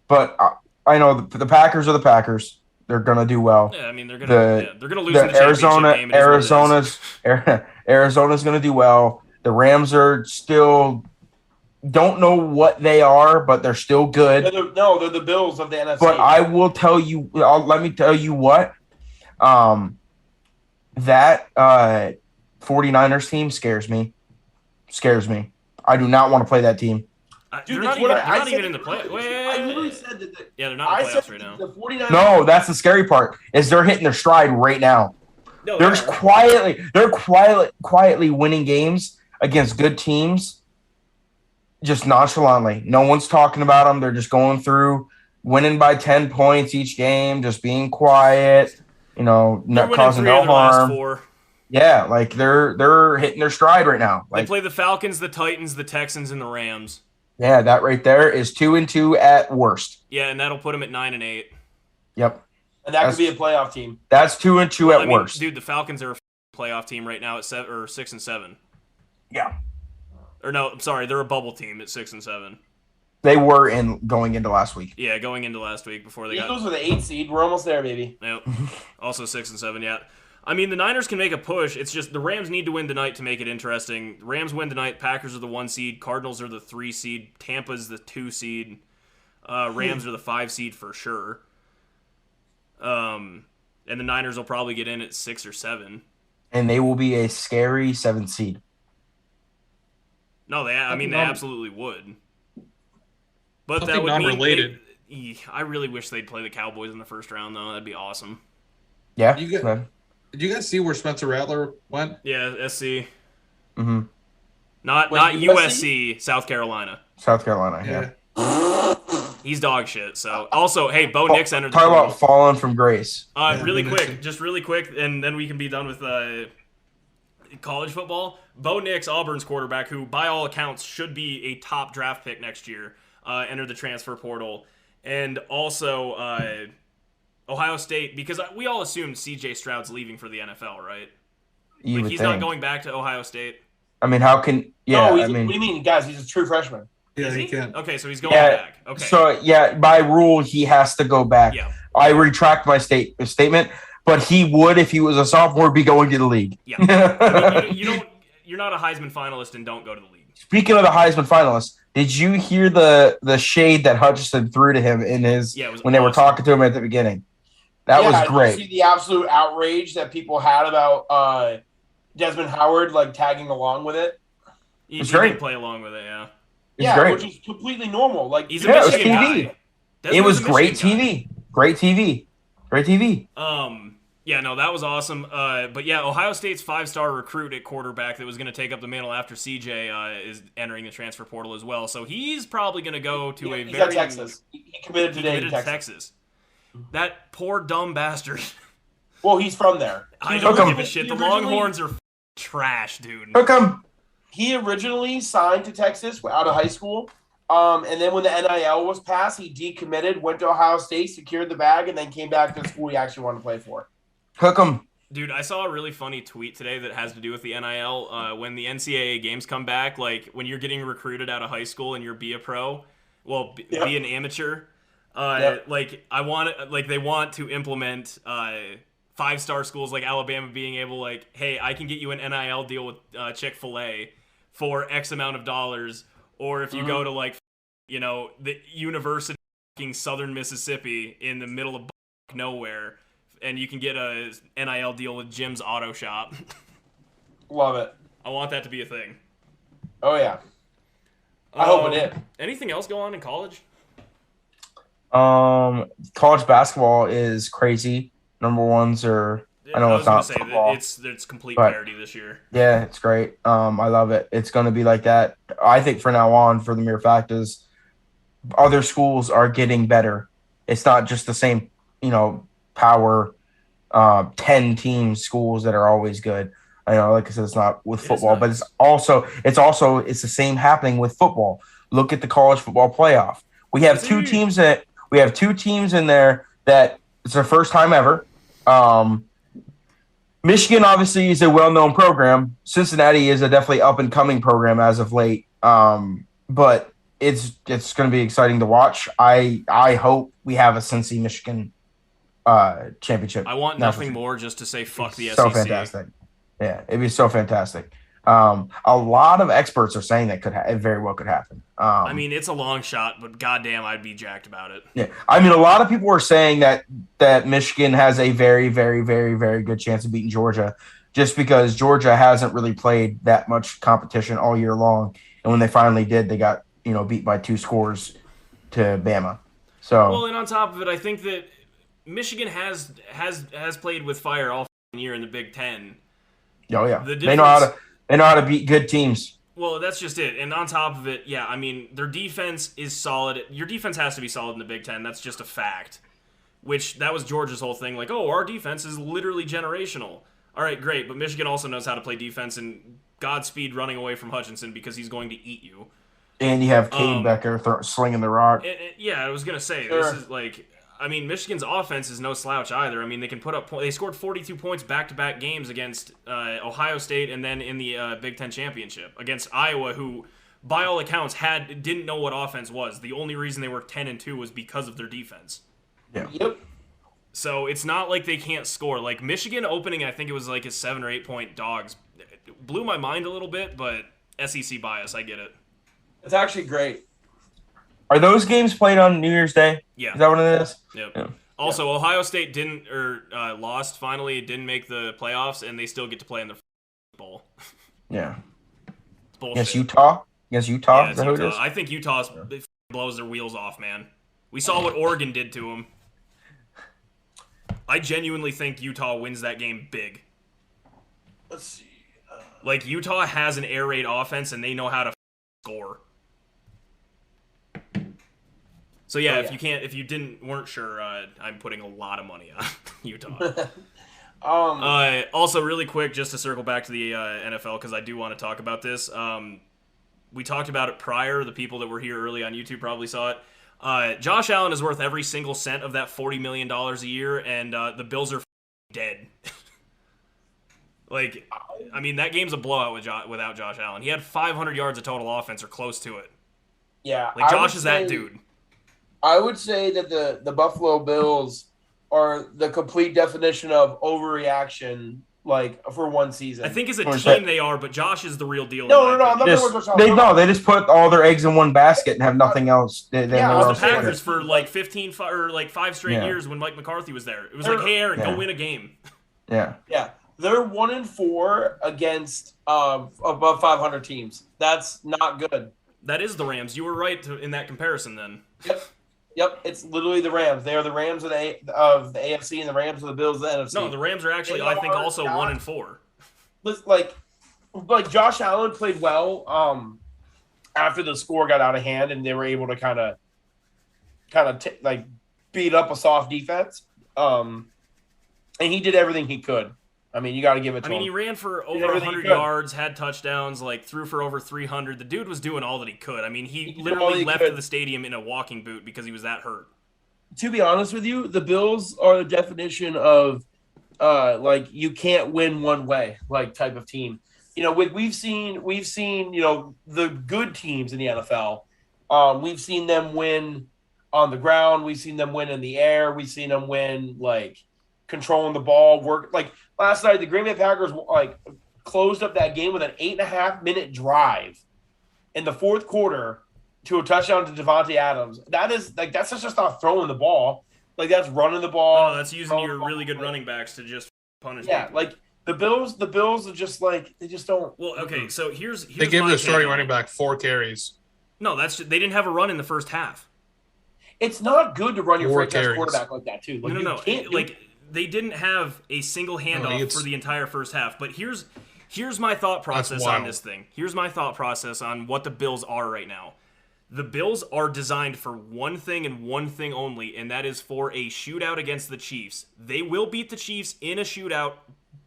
but I know the Packers are the Packers. They're gonna do well. Yeah, I mean they're gonna lose in the Arizona. championship game. Arizona's gonna do well. The Rams are still don't know what they are, but they're still good. They're the Bills of the NFC. But I will tell you. Let me tell you what. That 49ers team scares me. I do not want to play that team. They're not even in the playoffs. I literally said that. Yeah, they're not in the playoffs right now. The 49ers. No, that's the scary part. Is they're hitting their stride right now. No, they're quietly winning games against good teams, just nonchalantly. No one's talking about them. They're just going through, winning by 10 points each game, just being quiet. Not causing no harm. Yeah, like they're hitting their stride right now. They play the Falcons, the Titans, the Texans, and the Rams. Yeah, that right there is 2-2 at worst. Yeah, and that'll put them at 9-8. Yep. And that could be a playoff team. That's 2-2 at worst. Dude, the Falcons are a playoff team right now at 6-7. Yeah. Or no, I'm sorry, they're a bubble team at 6-7. They were going into last week. Yeah, going into last week before they Eagles were the 8th seed. We're almost there, baby. Yep. Also 6-7. Yeah. I mean, the Niners can make a push. It's just the Rams need to win tonight to make it interesting. The Rams win tonight. Packers are the 1 seed. Cardinals are the 3 seed. Tampa's the 2 seed. Rams are the 5 seed for sure. And the Niners will probably get in at 6 or 7. And they will be a scary 7 seed. No, they absolutely would. But Something that would non-related. I really wish they'd play the Cowboys in the first round, though. That'd be awesome. Yeah. Did you guys see where Spencer Rattler went? Yeah, SC. Mm-hmm. Not USC, South Carolina. South Carolina, yeah. He's dog shit. So also, hey, Bo Nix entered the Talk portal. about falling from grace. Really quick, and then we can be done with college football. Bo Nix, Auburn's quarterback, who by all accounts should be a top draft pick next year, entered the transfer portal, and also Ohio State, because we all assumed C.J. Stroud's leaving for the NFL, right? He's not going back to Ohio State. I mean, how can? Yeah, what do you mean, guys? He's a true freshman. Yeah, he can. Okay, so he's going back. Okay. So by rule, he has to go back. Yeah. I retract my statement, but he would, if he was a sophomore, be going to the league. Yeah. I mean, you're not a Heisman finalist and don't go to the league. Speaking of the Heisman finalists, did you hear the shade that Hutchinson threw to him in his when they were talking to him at the beginning? That was great. Did you see the absolute outrage that people had about Desmond Howard tagging along with it? He didn't play along with it, yeah. Yeah, which is completely normal. He's a Michigan guy. It was great TV. Great TV. Yeah, no, that was awesome. But yeah, Ohio State's 5-star recruit at quarterback that was going to take up the mantle after CJ is entering the transfer portal as well. So he's probably going to go to he's at Texas. He committed today to Texas. That poor dumb bastard. Well, he's from there. I He don't was give a originally- shit. he The originally- Longhorns are trash, dude. Hook 'em. He originally signed to Texas out of high school. And then when the NIL was passed, he decommitted, went to Ohio State, secured the bag, and then came back to the school he actually wanted to play for. Hook 'em. Dude, I saw a really funny tweet today that has to do with the NIL. When the NCAA games come back, like when you're getting recruited out of high school and you're be a pro, well, be an amateur. Like they want to implement 5-star schools like Alabama being able, like, hey, I can get you an NIL deal with Chick-fil-A for X amount of dollars, or if you go to like, the University of Southern Mississippi in the middle of nowhere, and you can get a NIL deal with Jim's Auto Shop. Love it. I want that to be a thing. Oh, yeah. I hope it is. Anything else go on in college? College basketball is crazy. Number ones are. I know it's not football, it's complete but parity this year. Yeah, it's great. I love it. It's going to be like that. I think from now on, for the mere fact is, other schools are getting better. It's not just the same, power 10 team schools that are always good. I know, like I said, it's not with football, but it's the same happening with football. Look at the college football playoff. We have two teams in there that it's their first time ever. Michigan obviously is a well-known program. Cincinnati is a definitely up-and-coming program as of late. But it's going to be exciting to watch. I hope we have a Cincy Michigan championship. I want nothing more just to say fuck the SEC. So fantastic. Yeah, it'd be so fantastic. A lot of experts are saying that it very well could happen. I mean, it's a long shot, but goddamn, I'd be jacked about it. Yeah, I mean, a lot of people are saying that Michigan has a very, very, very, very good chance of beating Georgia, just because Georgia hasn't really played that much competition all year long, and when they finally did, they got beat by 2 scores to Bama. So well, and on top of it, I think that Michigan has played with fire all year in the Big Ten. Oh yeah, they know how to beat good teams. Well, that's just it. And on top of it, yeah, I mean, their defense is solid. Your defense has to be solid in the Big Ten. That's just a fact. Which, that was Georgia's whole thing. Like, oh, our defense is literally generational. All right, great. But Michigan also knows how to play defense, and Godspeed running away from Hutchinson because he's going to eat you. And you have Cade Becker slinging the rock. Yeah, I was going to say, Sure. This is like... I mean, Michigan's offense is no slouch either. I mean, they can put up. They scored 42 points back-to-back games against Ohio State, and then in the Big Ten Championship against Iowa, who, by all accounts, didn't know what offense was. The only reason they were 10-2 was because of their defense. Yeah. Yep. So it's not like they can't score. Like Michigan opening, I think it was like a 7 or 8 point dogs. It blew my mind a little bit, but SEC bias, I get it. It's actually great. Are those games played on New Year's Day? Yeah. Is that what it is? Yep. Yeah. Also, Ohio State lost finally. It didn't make the playoffs, and they still get to play in the bowl. Yeah. It's bullshit. Against Utah? Yeah, Is it's that who it Utah. is? I think Utah blows their wheels off, man. We saw what Oregon did to them. I genuinely think Utah wins that game big. Let's see. Like, Utah has an air raid offense, and they know how to score. So yeah, if you weren't sure, I'm putting a lot of money on Utah. Also, really quick, just to circle back to the NFL, because I do want to talk about this. We talked about it prior. The people that were here early on YouTube probably saw it. Josh Allen is worth every single cent of that $40 million a year, and the Bills are dead. Like, I mean, that game's a blowout without Josh Allen. He had 500 yards of total offense or close to it. Yeah. Like, Josh is that dude. I would say that the Buffalo Bills are the complete definition of overreaction, like, for one season. I think as a team they are, but Josh is the real deal. No, I'm not they just put all their eggs in one basket and have nothing else. It was the Packers for like 5 straight years when Mike McCarthy was there. It was like, hey, Aaron, go win a game. Yeah. Yeah. They're 1-4 against above 500 teams. That's not good. That is the Rams. You were right in that comparison then. Yep, it's literally the Rams. They are the Rams of the AFC and the Rams of the Bills of the NFC. No, the Rams are actually, I think, also 1-4. Like Josh Allen played well after the score got out of hand, and they were able to kind of beat up a soft defense. And he did everything he could. I mean, you got to give it to him. He ran for over 100 yards, had touchdowns, threw for over 300. The dude was doing all that he could. I mean, he literally left the stadium in a walking boot because he was that hurt. To be honest with you, the Bills are the definition of you can't win one way type of team. We've seen the good teams in the NFL. We've seen them win on the ground. We've seen them win in the air. We've seen them win controlling the ball. Last night, the Green Bay Packers closed up that game with an 8.5-minute drive in the fourth quarter to a touchdown to Devontae Adams. That's just not throwing the ball. That's running the ball. Oh, that's using your really good running backs to just punish. Yeah, people. The Bills are just they just don't. Well, okay, so here's they gave the starting running back 4 carries. No, they didn't have a run in the first half. It's not good to run your franchise quarterback like that too. No. They didn't have a single handoff for the entire first half. But here's my thought process on this thing. Here's my thought process on what the Bills are right now. The Bills are designed for one thing and one thing only, and that is for a shootout against the Chiefs. They will beat the Chiefs in a shootout,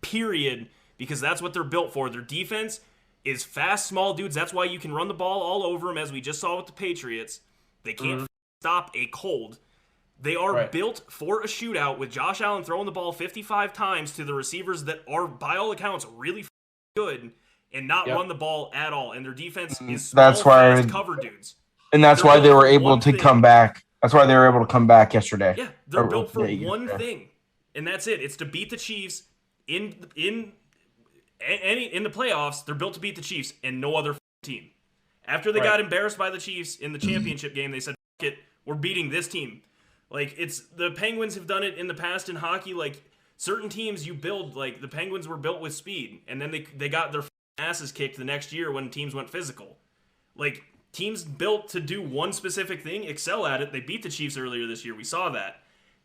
period, because that's what they're built for. Their defense is fast, small dudes. That's why you can run the ball all over them, as we just saw with the Patriots. They can't stop a cold. They are built for a shootout with Josh Allen throwing the ball 55 times to the receivers that are, by all accounts, really good and not run the ball at all. And their defense is small, fast cover dudes. And that's why they were able to come back. That's why they were able to come back yesterday. Yeah, they're built for one thing, and that's it. It's to beat the Chiefs in the playoffs. They're built to beat the Chiefs and no other team. After they got embarrassed by the Chiefs in the championship game, they said, "F it, we're beating this team." It's the Penguins have done it in the past in hockey. Certain teams you build, the Penguins were built with speed, and then they got their asses kicked the next year when teams went physical. Teams built to do one specific thing excel at it. They beat the Chiefs earlier this year. We saw that.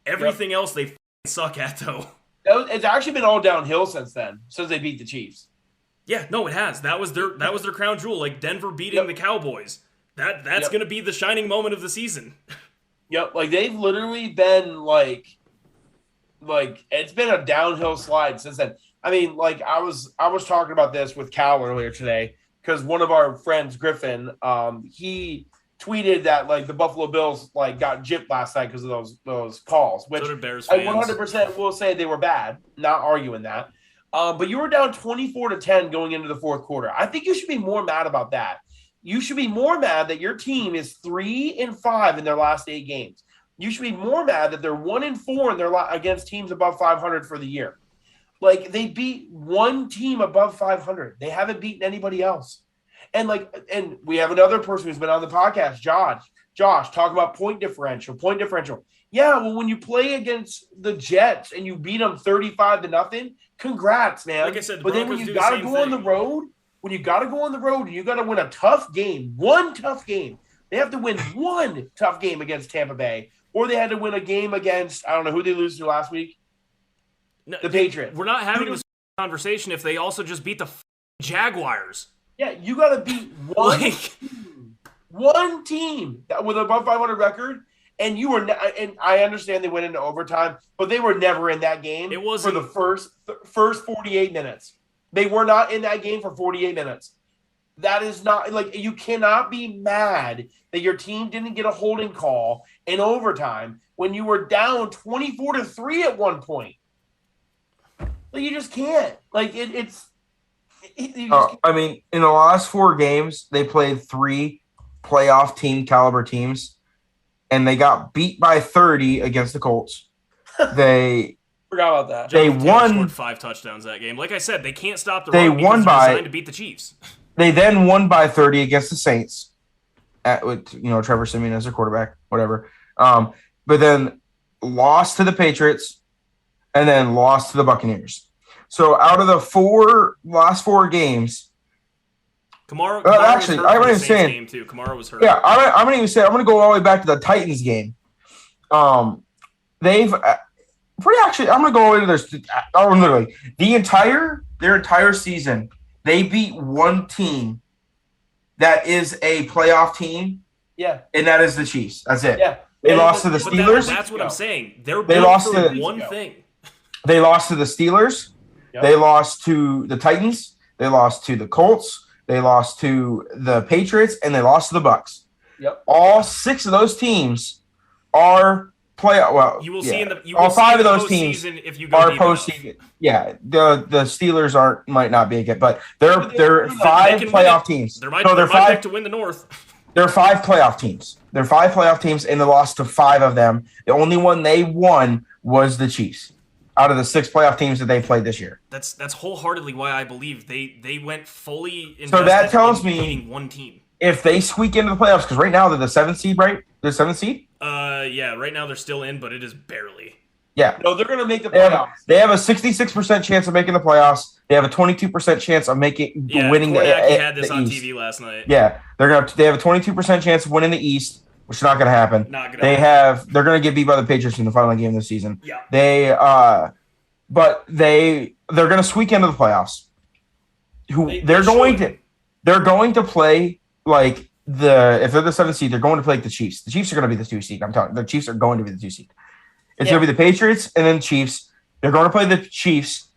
Everything else they suck at, though. It's actually been all downhill since they beat the Chiefs. Yeah, no, it has. That was their crown jewel. Denver beating the Cowboys. That's going to be the shining moment of the season. Yep, they've literally been it's been a downhill slide since then. I mean, I was talking about this with Cal earlier today because one of our friends, Griffin, he tweeted that the Buffalo Bills got gypped last night because of those calls, which so did Bears I fans. 100% will say they were bad. Not arguing that, but you were down 24-10 going into the fourth quarter. I think you should be more mad about that. You should be more mad that your team is 3-5 in their last 8 games. You should be more mad that they're 1-4 in their against teams above 500 for the year. They beat one team above 500. They haven't beaten anybody else. And we have another person who's been on the podcast, Josh, talking about point differential. Yeah, well, when you play against the Jets and you beat them 35-0, congrats, man. Like I said, but then when you got to go on the road, and you got to win a tough game, one tough game, they have to win one tough game against Tampa Bay, or they had to win a game against, I don't know who they lose to last week. No, the Patriots. We're not having this conversation if they also just beat the Jaguars. Yeah, you got to beat one team that with above 500 record, and you were. And I understand they went into overtime, but they were never in that game. It was for the first 48 minutes. They were not in that game for 48 minutes. That is not you cannot be mad that your team didn't get a holding call in overtime when you were down 24-3 at one point. You just can't. I mean, in the last 4 games, they played 3 playoff team caliber teams, and they got beat by 30 against the Colts. They forgot about that. They won scored 5 touchdowns that game. Like I said, they can't stop the run. They won by designed to beat the Chiefs. They then won by 30 against the Saints, with Trevor Siemian as their quarterback, whatever. But then lost to the Patriots, and then lost to the Buccaneers. So out of the last 4 games, Kamara actually, was hurt I'm for the even saying game too. Kamara was hurt. Yeah, I'm going to go all the way back to the Titans game. They've I'm going to go into this. Literally, their entire season, they beat one team that is a playoff team. Yeah, and that is the Chiefs. That's it. Yeah, they lost to the Steelers. That's what I'm saying. They lost to to one thing. They lost to the Steelers. Yep. They lost to the Titans. They lost to the Colts. They lost to the Patriots, and they lost to the Bucs. Yep. All 6 of those teams are playoff. Well, You will see in the all 5 of those teams if you go are deep enough. postseason. Yeah, the Steelers might not be a good, but they're They 5 can playoff win it. teams. They're my No, they're pick 5. to win the North. They're 5 playoff teams. They're 5 playoff teams, and they lost to 5 of them. The only one they won was the Chiefs. Out of the 6 playoff teams that they played this year. That's wholeheartedly why I believe they went fully invested So that tells in me beating one team. If they squeak into the playoffs, because right now they're the 7th seed, right? They're 7th seed? Yeah, right now they're still in, but it is barely. Yeah. No, they're going to make the They have, playoffs. they have a 66% chance of making the playoffs. They have a 22% chance of winning the Kornacki had this the on East. TV last night. Yeah, they have a 22% chance of winning the East, which is not going to happen. Not gonna They're going to get beat by the Patriots in the final game of the season. Yeah. But they're going to squeak into the playoffs. They're going to play like if they're the 7th seed, they're going to play like the Chiefs. The Chiefs are going to be the 2 seed. I'm telling you, the Chiefs are going to be the 2 seed. It's going to be the Patriots and then Chiefs. They're going to play the Chiefs.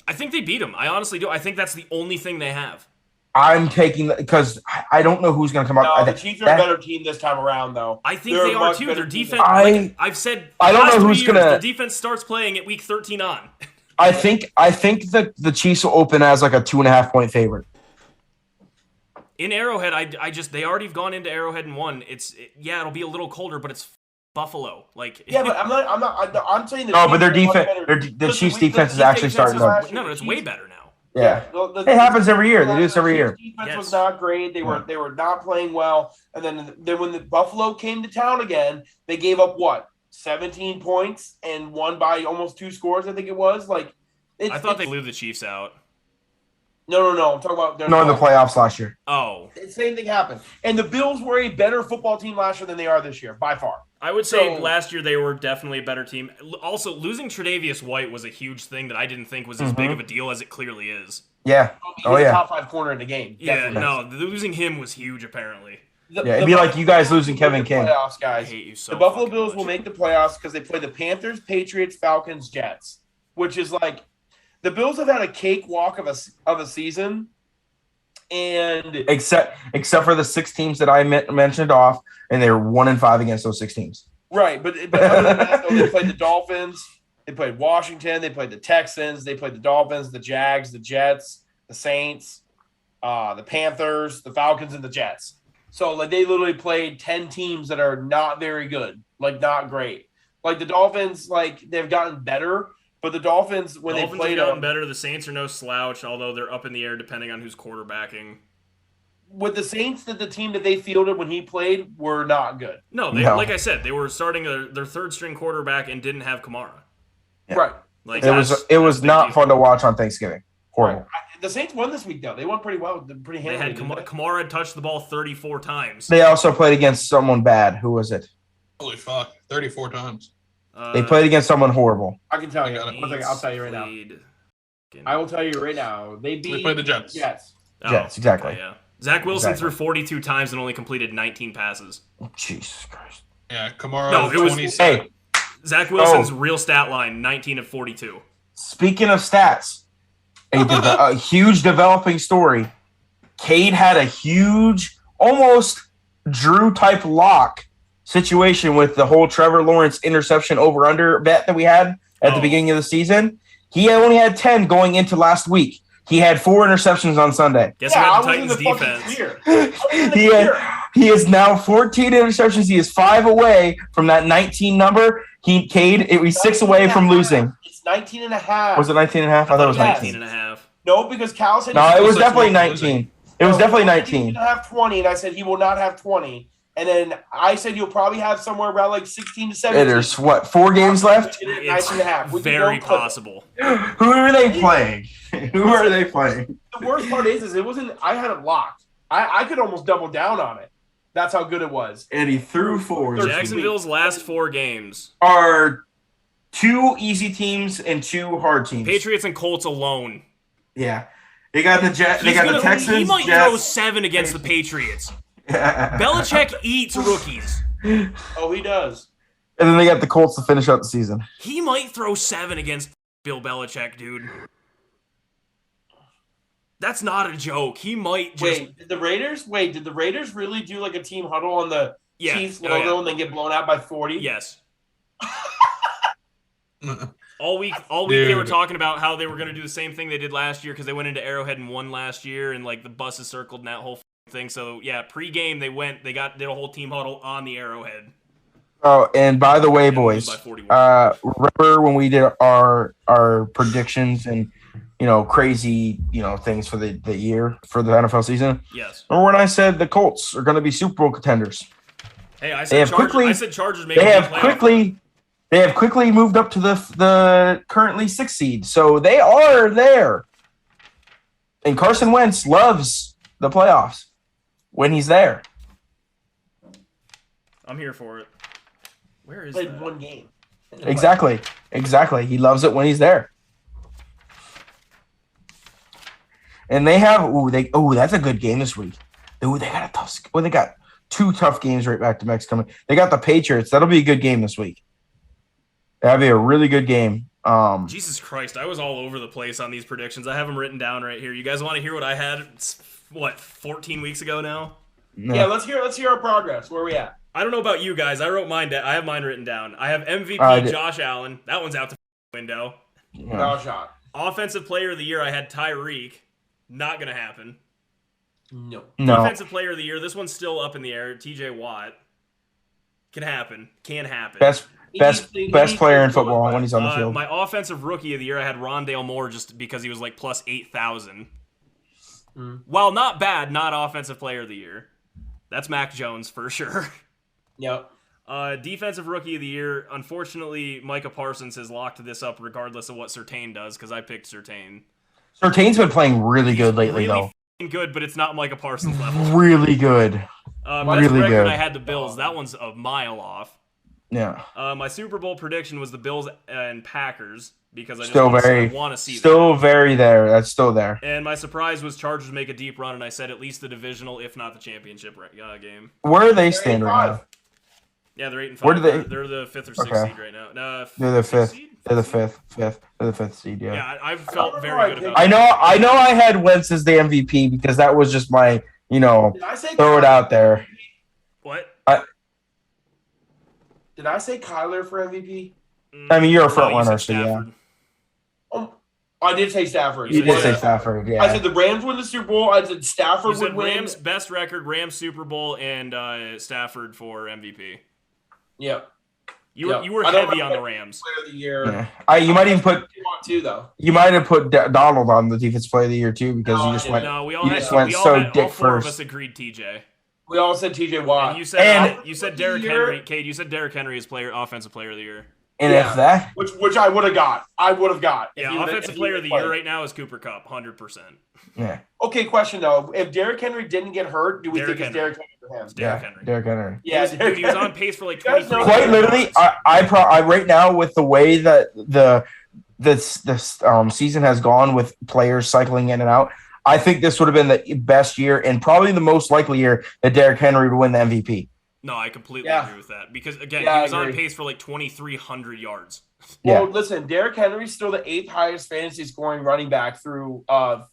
I think they beat them. I honestly do. I think that's the only thing they have. I'm taking because I don't know who's going to come No, up. the Chiefs are a better team this time around, though. I think They're they a are much too. better Their team defense, than- like I've said, I don't know who's gonna. Their defense starts playing at week 13 on. I think that the Chiefs will open as like a 2.5 point favorite. In Arrowhead, they already have gone into Arrowhead and won. It'll be a little colder, but it's Buffalo. Like Yeah, but I'm saying the No, Chiefs but their are much defense, better. the Chiefs' The defense is actually starting to. no, it's way better now. Yeah, The it happens every year. They do this every year. Chiefs' defense Yes. was not great. They were not playing well. And then when the Buffalo came to town again, they gave up 17 points and won by almost 2 scores. I think it was I thought they blew the Chiefs out. No. I'm talking about No, in the playoffs last year. Oh, same thing happened. And the Bills were a better football team last year than they are this year, by far. I would say So- last year they were definitely a better team. Also, losing Tre'Davious White was a huge thing that I didn't think was as big of a deal as it clearly is. Yeah. He's Oh a yeah. top 5 corner in the game. Yeah, Definitely. no, losing him was huge apparently. Yeah, it'd be like you guys losing Kevin King. Playoffs, I guys. hate you so The Buffalo fucking Bills much. will make the playoffs because they play the Panthers, Patriots, Falcons, Jets, which is like the Bills have had a cakewalk of a season, and Except for the 6 teams that I mentioned off, and they were 1-5 against those 6 teams. right, but other than that, though, they played the Dolphins, they played Washington, they played the Texans, they played the Dolphins, the Jags, the Jets, the Saints, the Panthers, the Falcons, and the Jets. So they literally played 10 teams that are not very good, not great. Like the Dolphins, they've gotten better. But the Dolphins, when Dolphins they played have gotten better. The Saints are no slouch, although they're up in the air depending on who's quarterbacking. with the Saints, the team that they fielded when he played were not good. No, like I said, they were starting their third string quarterback and didn't have Kamara. Yeah. Right. Like It was not fun to watch on Thanksgiving. Horrible. Right. The Saints won this week, though. They won pretty well, pretty They handily. had Kamara had touched the ball 34 times. They also played against someone bad. Who was it? Holy fuck, 34 times. They played against someone horrible. I can tell you. I got it. One second, I'll tell you right now. I will tell you right now. They played the Jets. Jets. Jets, exactly. Okay, yeah. Zach Wilson Exactly. threw 42 times and only completed 19 passes. Jesus Christ. Yeah, Kamara. No, it was- 27. Hey, Zach Wilson's real stat line, 19 of 42. speaking of stats, a huge developing story. Cade had a huge, almost Drew-type lock situation with the whole Trevor Lawrence interception over-under bet that we had at the beginning of the season. He only had 10 going into last week. He had 4 interceptions on Sunday. Guess who had the Titans defense? He is now 14 interceptions. He is 5 away from that 19 number. It was 6 away from losing. It's 19 and a half. Was it 19 and a half? I thought it was 19. 19 and a half. No, because Cal said No, it was definitely losing. 19. It was definitely He 19. will have 20, and I said he will not have 20. And then I said you'll probably have somewhere around 16 to 17. There's 4 games left? 19 It's and a half. We can very go clip it. possible. Who are they playing? Who are they playing? The worst part is it wasn't. I had it locked. I could almost double down on it. That's how good it was. And he threw 4. Jacksonville's last 4 games. Are 2 easy teams and 2 hard teams. Patriots and Colts alone. Yeah. They got the Jets. They He's got the gonna- Texans. He might Jets. throw 7 against the Patriots. Belichick eats rookies. Oh, he does. And then they got the Colts to finish out the season. He might throw 7 against Bill Belichick, dude. That's not a joke. He might just... Did the Raiders really do like a team huddle on the Chiefs logo and then get blown out by 40? Yes. All week they were talking about how they were going to do the same thing they did last year because they went into Arrowhead and won last year, and like the buses circled and that whole thing. So yeah, pre-game they did a whole team huddle on the Arrowhead. Oh, and by the way, boys, remember when we did our predictions and crazy things for the year for the NFL season? Yes. Remember when I said the Colts are going to be Super Bowl contenders? Hey, I said Chargers. They have quickly moved up to the currently 6th seed, so they are there. And Carson Wentz loves the playoffs when he's there. I'm here for it. Where is played that? One game. Exactly. He loves it when he's there. And they have that's a good game this week. Ooh, they got a tough. Well, they got 2 tough games right back to back coming. They got the Patriots. That'll be a good game this week. That'll be a really good game. Jesus Christ, I was all over the place on these predictions. I have them written down right here. You guys want to hear what I had? 14 weeks ago now? No. Yeah, let's hear our progress. Where are we at? I don't know about you guys. I wrote mine. I have mine written down. I have MVP Josh Allen. That one's out the window. No shot. Offensive Player of the Year. I had Tyreek. Not gonna happen. No. Defensive Player of the Year. This one's still up in the air. TJ Watt. Can happen. Best player in football when he's on the field. My Offensive Rookie of the Year. I had Rondale Moore just because he was like plus 8,000. While not bad, not Offensive Player of the Year. That's Mac Jones for sure. Yep. Defensive Rookie of the Year. Unfortunately, Micah Parsons has locked this up regardless of what Surtain does because I picked Surtain. Surtain's been playing really good lately, though. Good, but it's not Micah Parsons level. Really good. Really good. I had the Bills. That one's a mile off. Yeah. My Super Bowl prediction was the Bills and Packers because I want to see still that. Very there. That's still there. And my surprise was Chargers make a deep run, and I said at least the divisional, if not the championship game. Where are they stand right now? Yeah, they're 8-5. Where do they? They're the 5th or 6th seed right now. They're the 5th. They're the 5th. They're the 5th seed. Yeah. Yeah, I felt very good about it. I know. I had Wentz as the MVP because that was just my, throw it out there. What? Did I say Kyler for MVP? I mean, you're a front runner, so yeah. I did say Stafford. You did say Stafford, yeah. I said the Rams win the Super Bowl. I said Stafford would win. Rams best record, Rams Super Bowl, and Stafford for MVP. Yep. You were heavy on the Rams. Player of the year. Yeah. You might even put though. You might have put Donald on the defensive player of the year too because you just went. No, we all you had, just went we all so had, dick all four first. of us agreed TJ. We all said TJ Watt. And you said Derrick Henry. Kate, you said Derrick Henry is offensive player of the year. And if that, which I would have got, Yeah, offensive player of the year right now is Cooper Kupp, 100%. Yeah. Okay, question though: if Derrick Henry didn't get hurt, do we think it's Derrick Henry for him? It's Derrick Henry. Derrick Henry. Yeah, he was on pace for like 23. Quite literally, I right now with the way that this season has gone with players cycling in and out, I think this would have been the best year and probably the most likely year that Derrick Henry would win the MVP. No, I completely agree with that because again, he was on pace for like 2,300 yards. Well, listen, Derrick Henry's still the 8th highest fantasy scoring running back through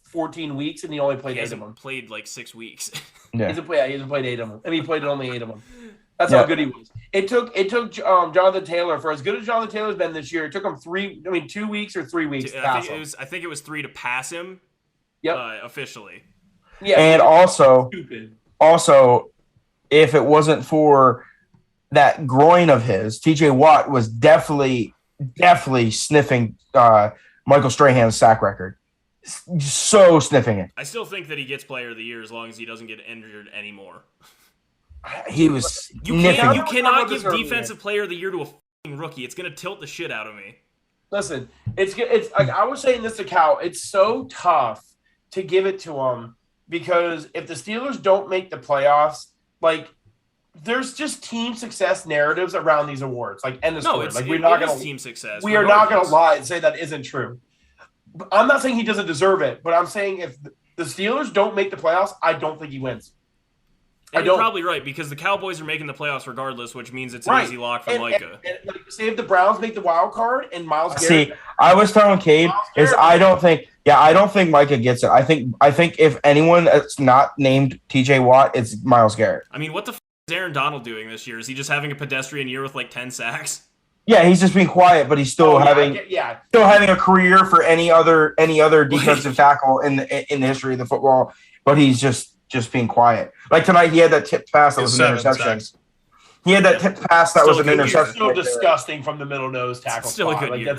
14 weeks, and he only played 8 of them. Played like 6 weeks. Yeah, he hasn't played 8 of them, and he played only 8 of them. That's how good he was. It took Jonathan Taylor, for as good as Jonathan Taylor's been this year, it took him 2 weeks or 3 weeks to pass him. I think it was 3 to pass him. Yep. Officially. Yeah, and also, if it wasn't for that groin of his, TJ Watt was definitely sniffing Michael Strahan's sack record. So sniffing it. I still think that he gets player of the year as long as he doesn't get injured anymore. He was You cannot give defensive player of the year to a fucking rookie. It's going to tilt the shit out of me. Listen, it's like I was saying this to Cal. It's so tough to give it to him because if the Steelers don't make the playoffs, like there's just team success narratives around these awards. Like end of story. Like we're not going to team success. We are not going to lie and say that isn't true. I'm not saying he doesn't deserve it, but I'm saying if the Steelers don't make the playoffs, I don't think he wins. You're probably right, because the Cowboys are making the playoffs regardless, which means it's an easy lock for Micah. And like, say if the Browns make the wild card and Myles Garrett. See, I was telling Cade I don't think Micah gets it. I think if anyone that's not named TJ Watt, it's Myles Garrett. I mean, what the f is Aaron Donald doing this year? Is he just having a pedestrian year with like 10 sacks? Yeah, he's just being quiet, but he's still having a career for any other defensive tackle in the history of the football. But he's just being quiet. Like tonight, he had that tipped pass that was an interception. He had that tipped pass that was an interception. So disgusting from the middle nose tackle. Still a good year.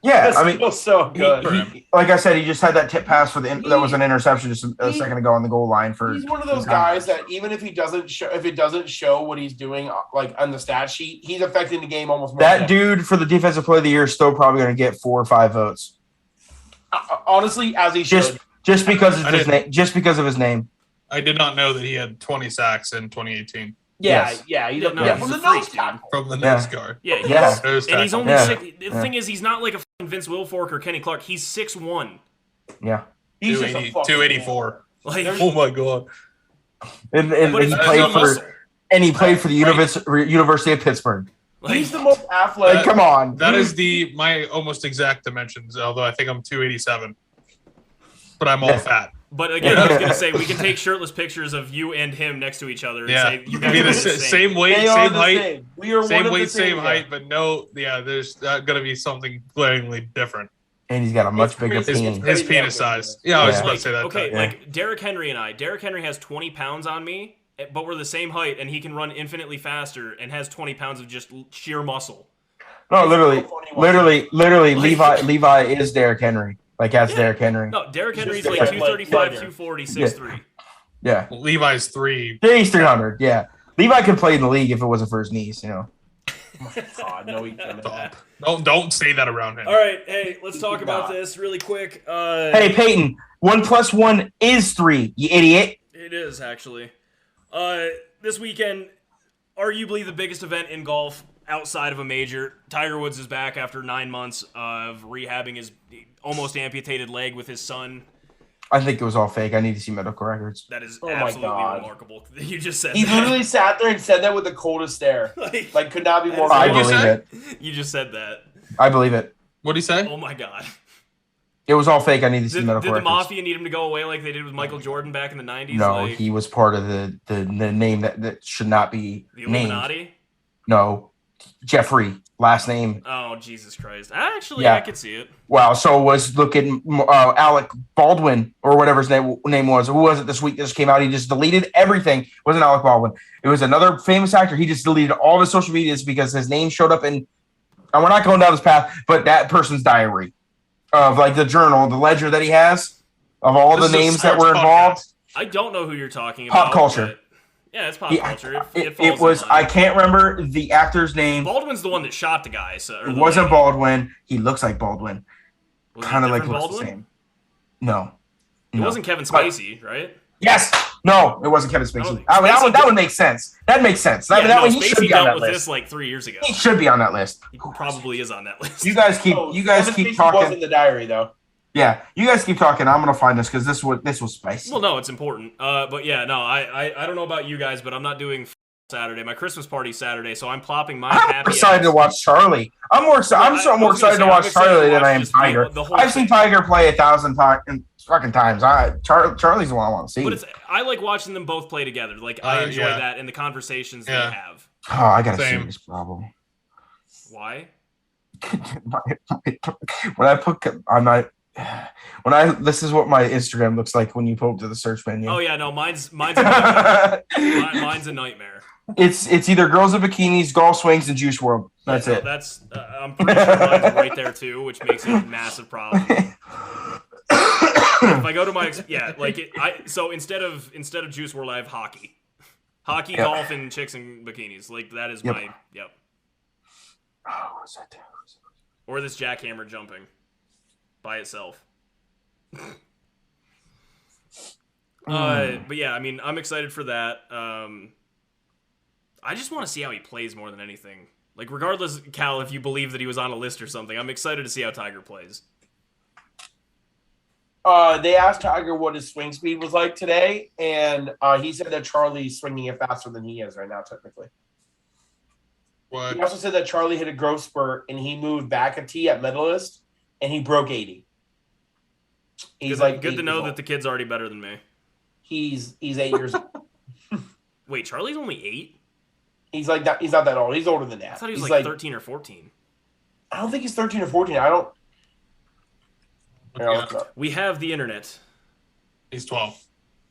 Yeah, I mean, so good. Like I said, he just had that tip pass for that was an interception just a second ago on the goal line. He's one of those guys that even if it doesn't show what he's doing like on the stat sheet, he's affecting the game almost more. That dude for the defensive player of the year is still probably going to get 4 or 5 votes. Honestly, as he should. Just because of his name. Just because of his name. I did not know that he had 20 sacks in 2018. Yeah, he's from the nose tackle. From the nose guard. Yeah, and he's only the thing is, he's not like a fucking Vince Wilfork or Kenny Clark. He's 6'1". Yeah, he's 284. Like, oh my god! And he played for the University of Pittsburgh. Like, he's the most athletic. Come on, that is my almost exact dimensions. Although I think I'm 287, but I'm all fat. But again, I was going to say, we can take shirtless pictures of you and him next to each other and say, you guys are the same weight, same height. We are same weight, same height, but there's going to be something glaringly different. And he's got a much bigger penis. His penis size. Yeah, I was about to say that. Okay, like Derrick Henry and I. Derrick Henry has 20 pounds on me, but we're the same height, and he can run infinitely faster and has 20 pounds of just sheer muscle. No, literally, Levi is Derrick Henry. Like, that's Derrick Henry. No, Derrick Henry's like 235, 240, 6'3". Yeah. Levi's 3. He's 300, yeah. Levi could play in the league if it wasn't for his knees, you know. Oh my God, no, he couldn't. Don't say that around him. All right, hey, let's talk about this really quick. Hey, Peyton, 1 + 1 is 3, you idiot. It is, actually. This weekend, arguably the biggest event in golf outside of a major. Tiger Woods is back after 9 months of rehabbing his almost amputated leg with his son. I think it was all fake. I need to see medical records. That is absolutely remarkable. You just said he literally sat there and said that with the coldest stare. Like could not be more. I believe it. You just said that. I believe it. What did he say? Oh my God. It was all fake. I need to see medical records. Did the Mafia need him to go away like they did with Michael Jordan back in the 90s? No, he was part of the name that should not be the Illuminati? named. No. Jeffrey, last name. Oh, Jesus Christ. Actually, I could see it. Wow, so was looking Alec Baldwin, or whatever his name was. Who was it this week that just came out? He just deleted everything. It wasn't Alec Baldwin. It was another famous actor. He just deleted all of his social medias because his name showed up in, and we're not going down this path, but that person's diary of like the journal, the ledger that he has of all the names that were involved. I don't know who you're talking about. Pop culture. Yeah, it's pop culture. It was. I can't remember the actor's name. Baldwin's the one that shot the guy. It wasn't Baldwin. He looks like Baldwin. Kind of like looks the same. No. It wasn't Kevin Spacey, right? Yes. No, it wasn't Kevin Spacey. That would make sense. That makes sense. He should be on that list. This like 3 years ago. He should be on that list. He probably is on that list. You guys keep talking. Was in the diary though. Yeah, you guys keep talking. I'm gonna find this because this was spicy. Well, no, it's important. But yeah, no, I don't know about you guys, but I'm not doing Saturday. My Christmas party's Saturday, so I'm plopping my happy. I'm excited to watch Charlie. I'm more excited to watch Charlie than I am Tiger. I've seen Tiger play 1,000 fucking times. Charlie's the one I want to see. But I like watching them both play together. Like I enjoy that and the conversations they have. Oh, I got a serious problem. Why? This is what my Instagram looks like when you pull up to the search menu. Oh yeah, no, mine's a nightmare. Mine's a nightmare. It's either girls in bikinis, golf swings, and Juice WRLD. That's it. That's I'm pretty sure mine's right there too, which makes it a massive problem. If I go to my so instead of Juice WRLD, I have hockey, golf, and chicks in bikinis. Like that is my Oh, what's that? Or this jackhammer jumping by itself. But yeah, I mean, I'm excited for that. I just want to see how he plays more than anything. Like, regardless, Cal, if you believe that he was on a list or something, I'm excited to see how Tiger plays. They asked Tiger what his swing speed was like today, and he said that Charlie's swinging it faster than he is right now, technically. What? He also said that Charlie hit a growth spurt, and he moved back a tee at Medalist, and he broke 80. He's Good to know that the kid's already better than me. He's 8 years old. Wait, Charlie's only 8? He's like that. He's not that old. He's older than that. I thought he was he's like 13 or 14. I don't think he's 13 or 14. I don't. Here, I'll Yeah. look it up. We have the internet. He's 12.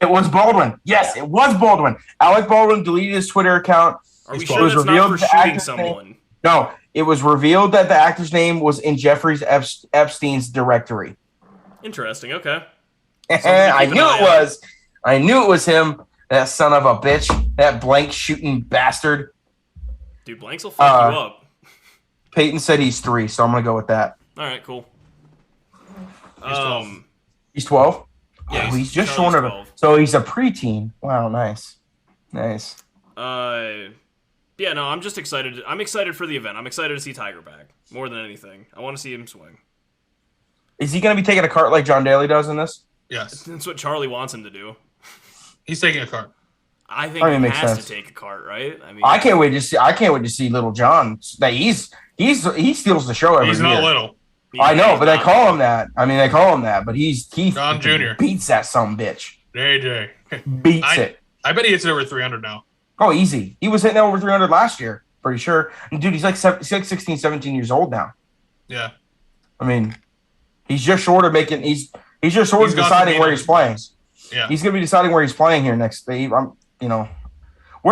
It was Baldwin. Yes, it was Baldwin. Alec Baldwin deleted his Twitter account. Are we It sure was that's not revealed for the shooting actor's someone? No, it was revealed that the actor's name was in Jeffrey Epstein's directory. Interesting. Okay. I keep an knew eye it out. was. I knew it was him. That son of a bitch. That blank shooting bastard. Dude, blanks will fuck you up. Peyton said he's 3, so I'm gonna go with that. All right, cool. He's 12. He's 12. Yeah, Oh, he's just Charlie's short of 12. So he's a preteen. Wow, nice. Yeah, no, I'm just excited. I'm excited for the event. I'm excited to see Tiger back more than anything. I want to see him swing. Is he gonna be taking a cart like John Daly does in this? Yes. That's what Charlie wants him to do. He's taking a cart. I think I mean, he makes has sense. to take a cart, right? I mean, I can't wait to see Little John. That he steals the show every He's year. not little. I know, but they not- call him that. I mean, they call him that, but he John Jr. beats that some bitch. JJ. Beats it. I bet he hits it over 300 now. Oh, easy. He was hitting over 300 last year, pretty sure. And dude, he's like 16, 17 years old now. Yeah. I mean, he's just short of making. He's just short He's of got deciding to where be he's playing. Yeah. He's gonna be deciding where he's playing here next. Where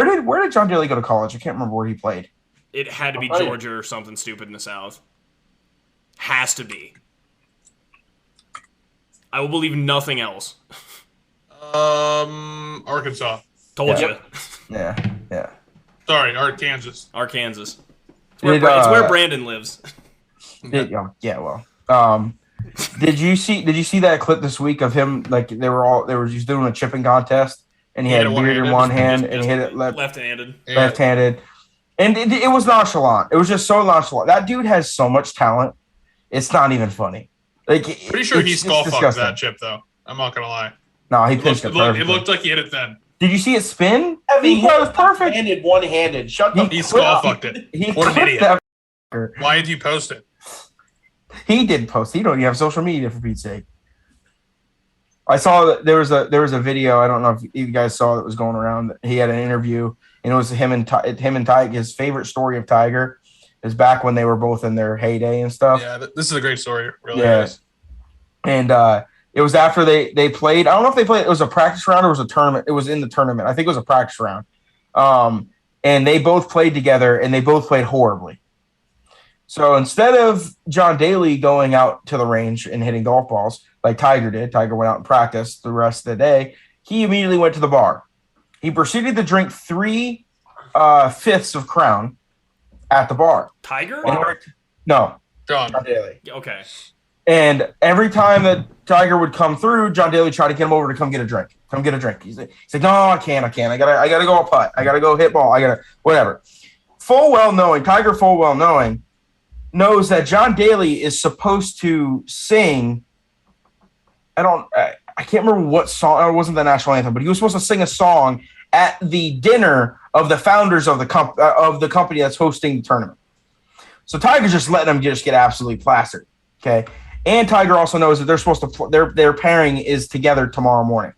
did John Daly go to college? I can't remember where he played. It had to be I'll tell you. Georgia or something stupid in the South. Has to be. I will believe nothing else. Arkansas. Told Yeah. you. Yeah. Sorry, Kansas. Arkansas. It's Did, where Brandon lives. Did you see that clip this week of him? Like they were just doing a chipping contest, and he He had hit a it beard in one-handed. one hand and he hit it Left-handed. Yeah. left-handed, and it was nonchalant. It was just so nonchalant. That dude has so much talent. It's not even funny. Like Pretty sure he it's skull fucked disgusting. that chip, though. I'm not going to lie. No, he It pitched looked, it it perfectly. looked like he hit it then. Did you see it spin? He That was perfect. Handed one-handed. Shut the. He skull fucked it. He What an clipped idiot. that fucker. Why did you post it? He did post. He don't even have social media for Pete's sake. I saw that there was a video. I don't know if you guys saw that was going around. He had an interview, and it was him and Tiger. His favorite story of Tiger is back when they were both in their heyday and stuff. Yeah, this is a great story. It really Yeah. is. And it was after they played. I don't know if they played. It was a practice round or it was a tournament. It was in the tournament. I think it was a practice round. And they both played together, and they both played horribly. So instead of John Daly going out to the range and hitting golf balls like Tiger did, Tiger went out and practiced the rest of the day. He immediately went to the bar. He proceeded to drink 3/5 of Crown at the bar. Tiger? No, John. John Daly. Okay. And every time that Tiger would come through, John Daly tried to get him over to come get a drink. He's like, no, I can't. I gotta go a putt. I gotta go hit ball. I gotta whatever. Tiger full well knowing, knows that John Daly is supposed to sing. I can't remember what song. It wasn't the national anthem, but he was supposed to sing a song at the dinner of the founders of the company that's hosting the tournament. So Tiger's just letting him just get absolutely plastered. Okay. And Tiger also knows that they're supposed to their pairing is together tomorrow morning.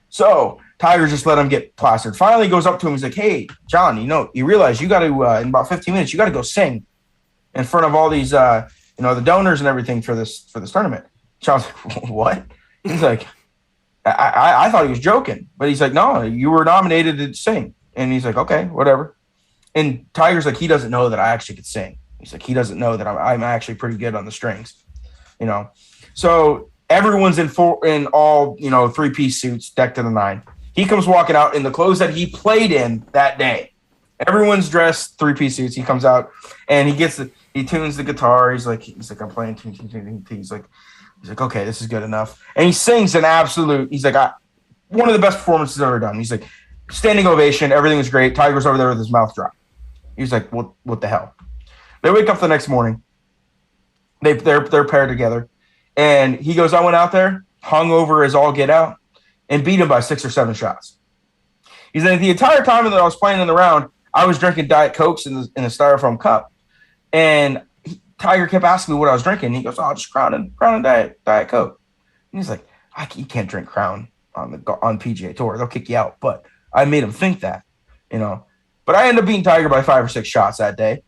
So Tiger just let him get plastered. Finally, he goes up to him. He's like, "Hey, John, you realize you got to in about 15 minutes you got to go sing in front of all these the donors and everything for this tournament." John's like, "What?" He's like, I thought he was joking, but he's like, "No, you were nominated to sing." And he's like, "Okay, whatever." And Tiger's like, he doesn't know that I actually could sing. He's like, he doesn't know that I'm actually pretty good on the strings, So everyone's in all 3-piece suits, decked to the nine. He comes walking out in the clothes that he played in that day. Everyone's dressed 3-piece suits. He comes out and he tunes the guitar. He's like, I'm playing. He's like, okay, this is good enough. And he sings an absolute. He's like, one of the best performances I've ever done. He's like, standing ovation. Everything was great. Tiger's over there with his mouth dropped. He's like, what the hell? They wake up the next morning. They're paired together, and he goes, "I went out there hungover as all get out, and beat him by 6 or 7 shots. He's like, the entire time that I was playing in the round, I was drinking Diet Cokes in a styrofoam cup, and Tiger kept asking me what I was drinking. He goes, "Oh, just Crown and Diet Coke." And he's like, "You can't drink Crown on PGA Tour; they'll kick you out." But I made him think that, But I ended up beating Tiger by 5 or 6 shots that day,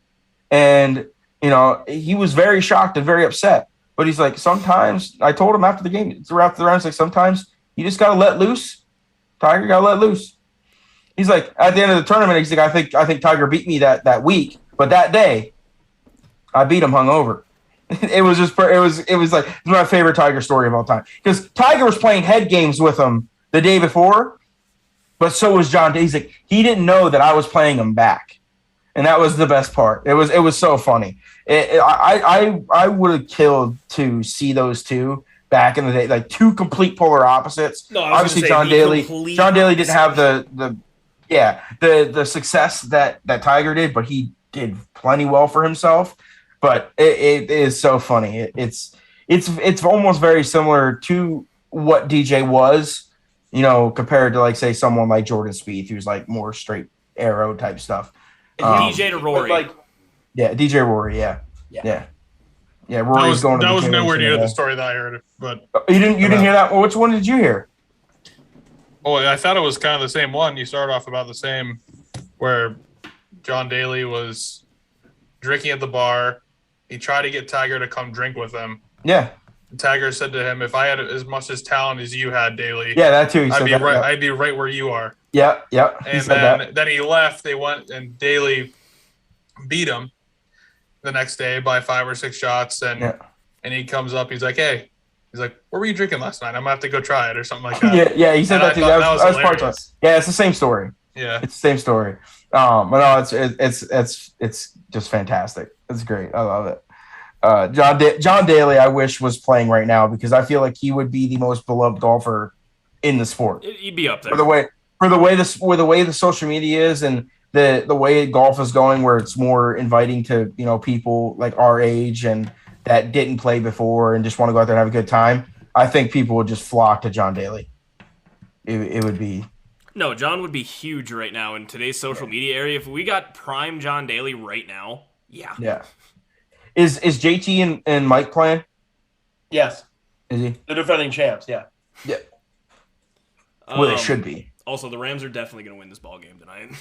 and he was very shocked and very upset. But he's like, sometimes I told him after the game, throughout the rounds, like sometimes you just gotta let loose. Tiger gotta let loose. He's like, at the end of the tournament, he's like, I think Tiger beat me that week, but that day, I beat him hungover. It was like my favorite Tiger story of all time, because Tiger was playing head games with him the day before, but so was John. He's like, he didn't know that I was playing him back, and that was the best part. It was so funny. I would have killed to see those two back in the day, like two complete polar opposites. No, obviously John Daly didn't have the success that Tiger did, but he did plenty well for himself. But it is so funny. It's almost very similar to what DJ was, compared to, like, say, someone like Jordan Spieth, who's like more straight arrow type stuff. DJ to Rory. DJ Rory, yeah. Rory's going. That was nowhere near the story that I heard. But you didn't hear that? Well, which one did you hear? Oh, I thought it was kind of the same one. You started off about the same, where John Daly was drinking at the bar. He tried to get Tiger to come drink with him. Yeah. And Tiger said to him, "If I had as much as talent as you had, Daly, yeah, that too. I'd be right where you are." Yeah. And then he left. They went, and Daly beat him the next day by 5 or 6 shots. And he comes up. He's like, "Hey," he's like, "What were you drinking last night? I'm gonna have to go try it," or something like that. Yeah. He said that too. That was part of it. Yeah, it's the same story. Yeah, it's the same story. But no, it's just fantastic. It's great. I love it. John Daly, I wish, was playing right now, because I feel like he would be the most beloved golfer in the sport. He'd be up there. For the way the social media is, and the way golf is going, where it's more inviting to people like our age and that didn't play before and just want to go out there and have a good time. I think people would just flock to John Daly. It would be. No, John would be huge right now in today's social media area. If we got prime John Daly right now, yeah. Is JT and Mike playing? Yes. Is he? The defending champs, yeah. Yeah. Well, they should be. Also, the Rams are definitely going to win this ball game tonight.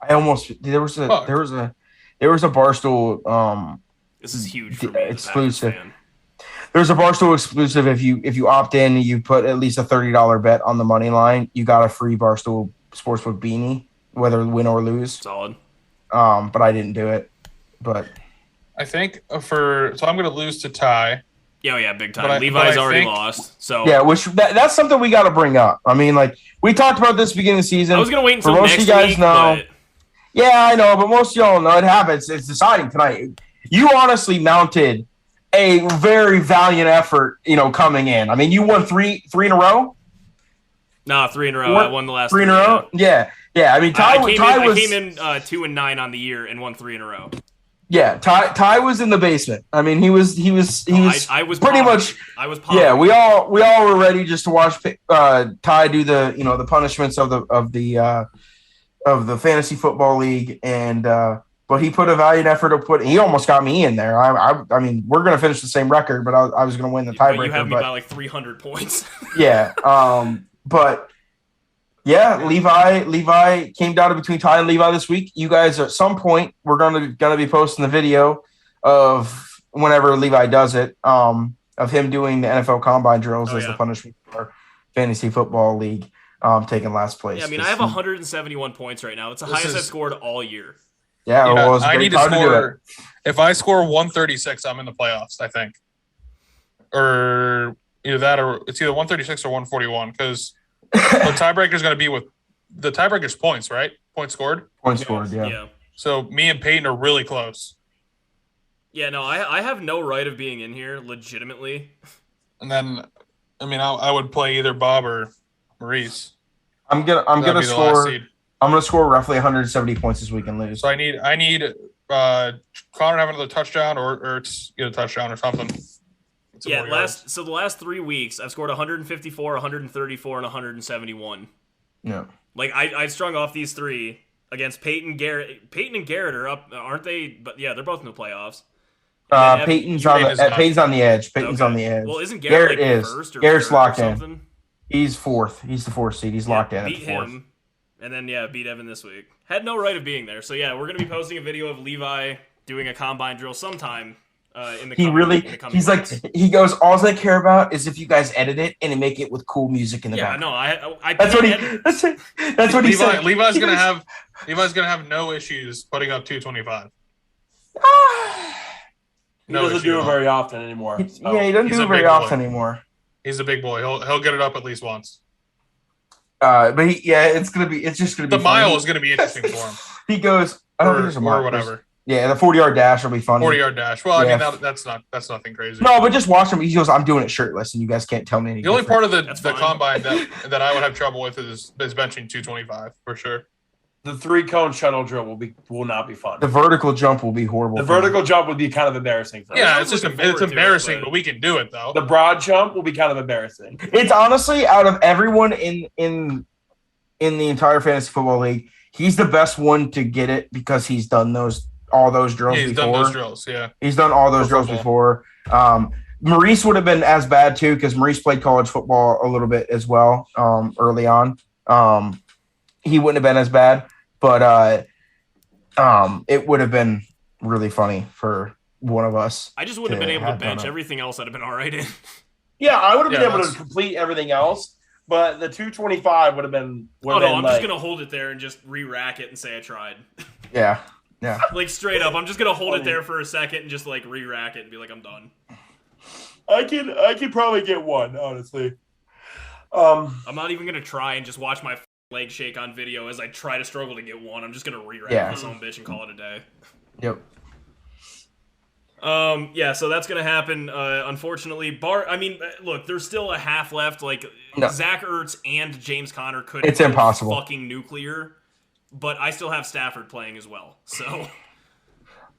There was a Barstool this is huge for me, exclusive. There's a Barstool exclusive. If you opt in, you put at least a $30 bet on the money line, you got a free Barstool Sportsbook beanie, whether win or lose. Solid. But I didn't do it. But I think so I'm going to lose to Ty. Yeah, big time. Levi's already lost. So yeah, that's something we got to bring up. I mean, like, we talked about this beginning of the season. I was going to wait until most next of you guys week, know. but... Yeah, I know, but most of y'all know it happens. It's deciding tonight. You honestly mounted a very valiant effort, coming in. I mean, you won three in a row? Nah, 3 in a row. I won the last 3 in a row? Yeah. I mean, I came in 2-9 on the year and won 3 in a row. Yeah, Ty was in the basement. I mean, he was I was pretty much. I was. Yeah, we all were ready just to watch Ty do the the punishments of the fantasy football league, and but he put a valiant effort he almost got me in there. I mean, we're gonna finish the same record, but I was gonna win the tiebreaker. You have me by like 300 points. Yeah, but. Yeah, Levi came down to between Ty and Levi this week. You guys, at some point, we're gonna be posting the video of whenever Levi does it, of him doing the NFL Combine drills as the punishment for our fantasy football league, taking last place. Yeah, I mean, I have 171 points right now. It's the highest I've scored all year. Yeah, well, it was I need to score. If I score 136, I'm in the playoffs, I think, or either that or it's either 136 or 141 because. The tiebreaker is going to be with the tiebreaker's points, right? Points scored. Points scored, yeah. So me and Peyton are really close. Yeah, no, I have no right of being in here, legitimately. And then, I mean, I would play either Bob or Maurice. I'm gonna score roughly 170 points this week and lose. So I need Connor to have another touchdown or get a touchdown or something. some more yards. So the last 3 weeks, I've scored 154, 134, and 171. Yeah. Like I strung off these 3 against Peyton, Garrett. Peyton and Garrett are up, aren't they? But yeah, they're both in the playoffs. Peyton's on the edge. Peyton's on the edge. Well, isn't Garrett like first or Garrett's third locked or something? in. He's 4th. He's the 4th seed. He's locked in. Beat him, and then beat Evan this week. Had no right of being there. So we're gonna be posting a video of Levi doing a combine drill sometime. He goes, all I care about is if you guys edit it and make it with cool music in the background. I that's what he said. Levi's gonna have no issues putting up 225. He doesn't do it very often anymore. He doesn't do it very often anymore. He's a big boy. He'll get it up at least once. It's just gonna be the mile is gonna be interesting for him. He goes, I don't think there's a mile or whatever. Yeah, the 40-yard dash will be fun. 40-yard dash. Well, I mean that's nothing crazy. No, but just watch him. He goes, I'm doing it shirtless, and you guys can't tell me anything. The only part of the combine that I would have trouble with is benching 225 for sure. The 3-cone shuttle drill will not be fun. The vertical jump will be horrible. The vertical jump would be kind of embarrassing for us. Yeah, it's embarrassing, but we can do it though. The broad jump will be kind of embarrassing. It's honestly, out of everyone in the entire fantasy football league, he's the best one to get it because he's done all those drills before. He's done those drills, yeah. He's done all those drills before. Maurice would have been as bad too because Maurice played college football a little bit as well early on. He wouldn't have been as bad, but it would have been really funny for one of us. I just wouldn't have been able to bench. Everything else I'd have been all right in. Yeah, I would have been able to complete everything else, but the 225 would have been. I'm just gonna hold it there and just re-rack it and say I tried. Yeah. Like straight up, I'm just gonna hold it there for a second and just like re-rack it and be like, I'm done. I can probably get one, honestly. I'm not even gonna try and just watch my leg shake on video as I try to struggle to get one. I'm just gonna re-rack this own bitch and call it a day. Yep. So that's gonna happen. Unfortunately, look, there's still a half left. Like Zach Ertz and James Conner could. It's impossible. Fucking nuclear. But I still have Stafford playing as well. So.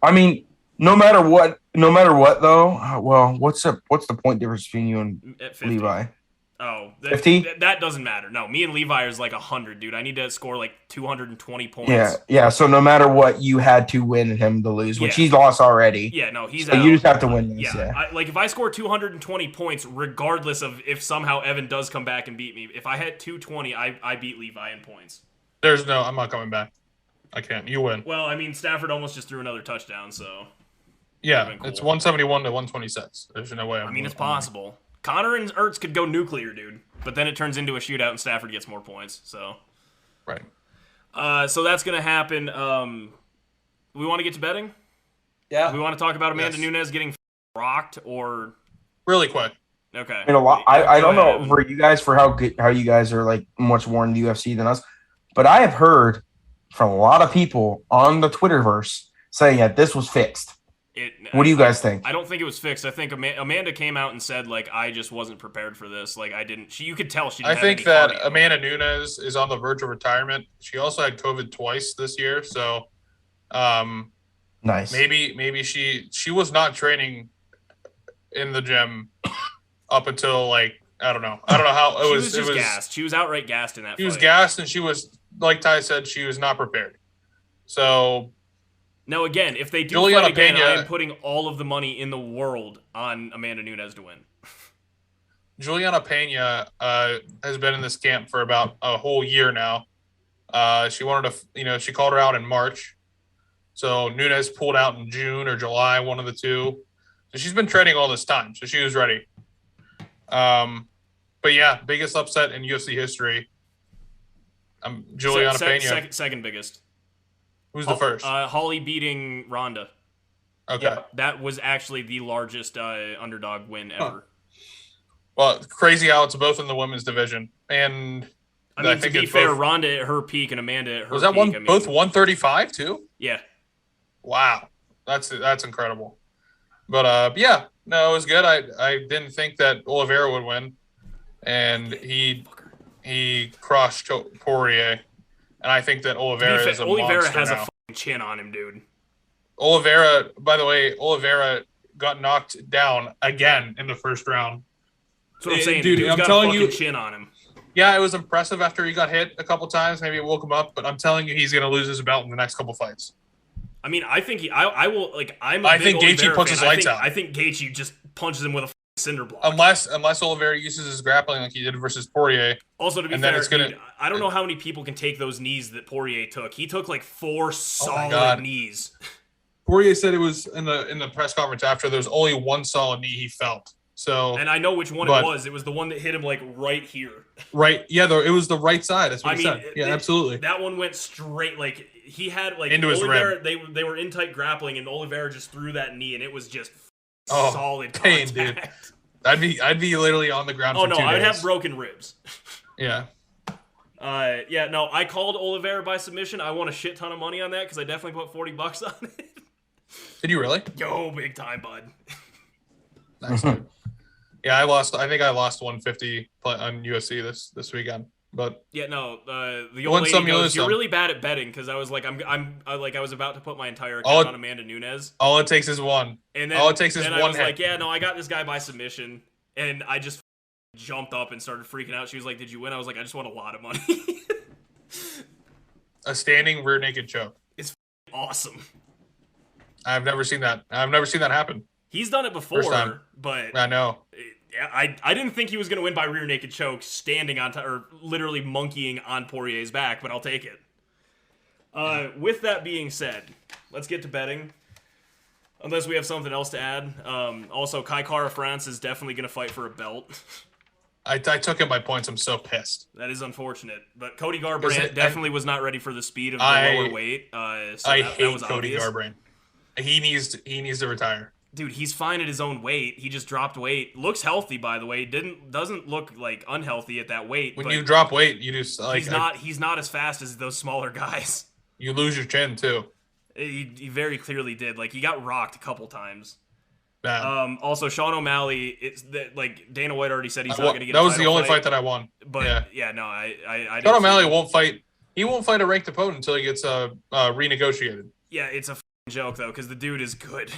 I mean, no matter what though. Well, what's the point difference between you and Levi? Oh, 50? That doesn't matter. No, me and Levi is like 100, dude. I need to score like 220 points. Yeah. So no matter what, you had to win him to lose, which he's lost already. Yeah, no, he's so out. You just have to win this. Yeah. If I score 220 points, regardless of if somehow Evan does come back and beat me, if I had 220, I beat Levi in points. I'm not coming back. I can't. You win. Well, I mean, Stafford almost just threw another touchdown, so. Yeah, cool. It's 171 to 126. There's no way. It's possible. Connor and Ertz could go nuclear, dude. But then it turns into a shootout and Stafford gets more points. So, right. So that's gonna happen. We want to get to betting. Yeah. We want to talk about Amanda Nunes getting rocked or really quick. Okay. I don't know for you guys how you guys are like much more in the UFC than us, but I have heard from a lot of people on the Twitterverse saying that this was fixed. What do you guys think? I don't think it was fixed. I think Amanda came out and said, like, I just wasn't prepared for this. Like, I didn't. You could tell she didn't I think that cardio. Amanda Nunes is on the verge of retirement. She also had COVID twice this year. So, nice. Maybe she was not training in the gym up until, like, I don't know how it was. She was gassed. She was outright gassed in that fight. She was gassed, and she was, like Ty said, she was not prepared. So... Now, again, if they do fight again, I am putting all of the money in the world on Amanda Nunes to win. Juliana Pena has been in this camp for about a whole year now. She wanted to, she called her out in March. So Nunes pulled out in June or July, one of the two. So she's been training all this time, so she was ready. But yeah, biggest upset in UFC history. Juliana Pena. Second biggest. Who's the first? Holly beating Ronda. Okay. Yeah, that was actually the largest underdog win ever. Well, crazy how it's both in the women's division. And I mean, to be fair, Ronda at her peak and Amanda at her peak. Was that both 135 too? Yeah. Wow. That's incredible. But yeah, no, it was good. I didn't think that Oliveira would win. And he crushed Poirier. And I think that Oliveira is a monster Oliveira has now. a fucking chin on him, dude. Oliveira, by the way, got knocked down again in the first round. That's what I'm saying. Dude, Dude's I'm got telling a you, fucking chin on him. Yeah, it was impressive after he got hit a couple times. Maybe it woke him up, but I'm telling you, he's going to lose his belt in the next couple fights. I mean, I think I will, like, I think Gaethje puts his lights out. I think Gaethje just punches him with a cinder block. Unless Oliveira uses his grappling like he did versus Poirier. Also, to be fair, dude, I don't know how many people can take those knees that Poirier took. He took like 4 solid knees. Poirier said it was in the press conference after there was only one solid knee he felt. So, and I know which one it was. It was the one that hit him like right here. Right. Yeah, though it was the right side. That's what he said. Yeah, absolutely. That one went straight, like he had like into his rim. They were in tight grappling, and Oliveira just threw that knee, and it was just solid pain, contact. Dude. I'd be literally on the ground. Oh for no, 2 days. I'd have broken ribs. Yeah. No, I called Oliveira by submission. I won a shit ton of money on that because I definitely put $40 on it. Did you really? Yo, big time, bud. Nice. Dude. Yeah, I think I lost 150 on UFC this weekend. But yeah, no, the old lady goes, "You're really bad at betting," because I was like, I was about to put my entire account on Amanda Nunes. All it takes is one. And then all it takes is one. I was like, yeah, no, I got this guy by submission, and I just jumped up and started freaking out. She was like, "Did you win?" I was like, "I just won a lot of money." A standing rear naked choke. It's awesome. I've never seen that. I've never seen that happen. He's done it before, but I know. I didn't think he was going to win by rear naked choke, standing on or literally monkeying on Poirier's back, but I'll take it. With that being said, let's get to betting. Unless we have something else to add. Also, Kai Kara France is definitely going to fight for a belt. I took him by points. I'm so pissed. That is unfortunate. But Cody Garbrandt definitely was not ready for the speed of the lower weight. I hate Cody Garbrandt. He needs to retire. Dude, he's fine at his own weight. He just dropped weight. Looks healthy, by the way. Doesn't look like unhealthy at that weight. When you drop weight, you do like he's not as fast as those smaller guys. You lose your chin too. He very clearly did. Like he got rocked a couple times. Bad. Also, Sean O'Malley. It's that like Dana White already said he's not going to get. That was the only fight that I won. But yeah no, I Sean O'Malley won't fight. He won't fight a ranked opponent until he gets renegotiated. Yeah, it's a joke though because the dude is good.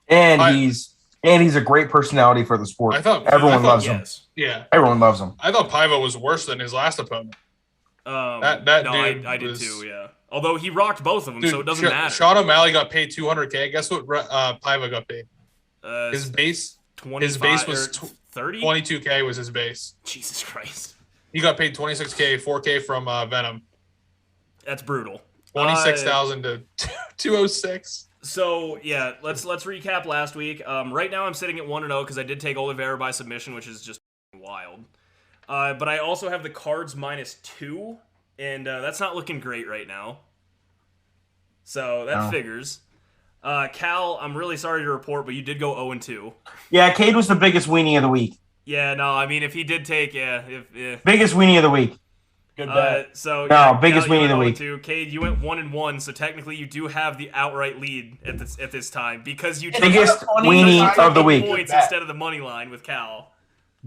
And he's a great personality for the sport. Everyone loves him. Yeah, everyone loves him. I thought Paiva was worse than his last opponent. I did too. Yeah, although he rocked both of them, so it doesn't matter. Sean O'Malley got paid $200K. Guess what? Paiva got paid. His base was 30. 22K was his base. Jesus Christ. He got paid 26K, 4K from Venom. That's brutal. 26,000 to 206. So yeah, let's recap last week. Right now I'm sitting at 1-0 because I did take Oliveira by submission, which is just wild. But I also have the cards -2, and that's not looking great right now. So that figures. Cal, I'm really sorry to report, but you did go 0-2. Yeah, Cade was the biggest weenie of the week. Yeah, no, I mean if he did take biggest weenie of the week. Good bet. Biggest weenie of the week. Cade, you went 1-1, so technically you do have the outright lead at this time because you took biggest weenie of the week points instead of the money line with Cal.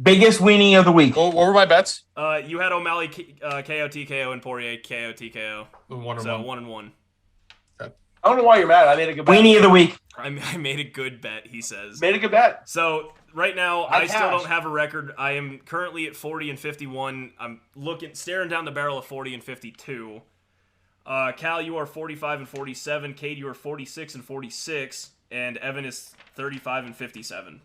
Biggest weenie of the week. What were my bets? You had O'Malley KO TKO and Poirier KO TKO. 1-1. I don't know why you're mad. I made a good bet. Weenie of the week. I made a good bet, he says. Made a good bet. So right now, I still don't have a record. I am currently at 40-51. I'm staring down the barrel of 40-52. Cal, you are 45-47. Cade, you are 46-46, and Evan is 35-57.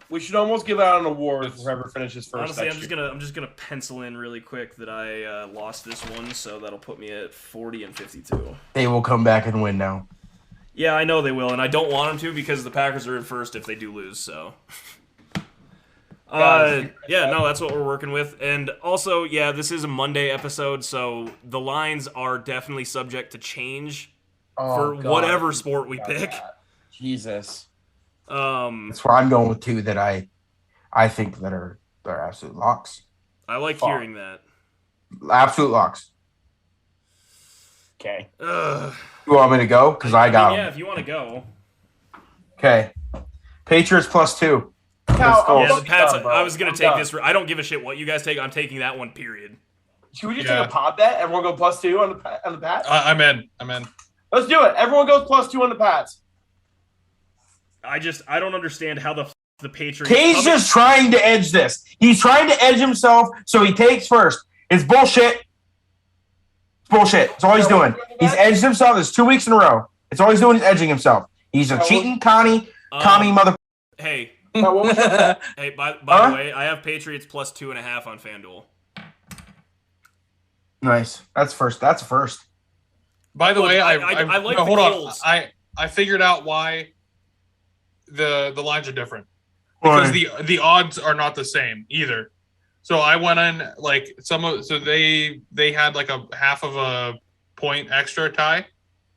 We should almost give out an award for whoever finishes first. Honestly, I'm just gonna pencil in really quick that I lost this one, so that'll put me at 40-52. They will come back and win now. Yeah, I know they will, and I don't want them to because the Packers are in first if they do lose. So, that's what we're working with. And also, yeah, this is a Monday episode, so the lines are definitely subject to change for whatever sport we pick. Jesus. That's where I'm going with two that I think they're absolute locks. I like hearing that. Absolute locks. Okay. You want me to go? Because I got them. Yeah, if you want to go. Okay. Patriots +2. The Pats. I was gonna take this. I don't give a shit what you guys take. I'm taking that one. Period. Should we just take a pod bet? Everyone go +2 on the Pats. I'm in. Let's do it. Everyone goes +2 on the Pats. I don't understand how the Patriots. Cade's just trying to edge this. He's trying to edge himself, so he takes first. It's bullshit. It's bullshit. That's all he's doing. He's edged himself. It's 2 weeks in a row. It's all he's doing is edging himself. He's a cheating commie mother. Hey. Hey, Hey, by the way, I have Patriots plus 2.5 on FanDuel. Nice. That's first. That's first. By the way, I like hold Bills. on. I figured out why the lines are different. Because the odds are not the same either. So I went in like they had like a half of a point extra tie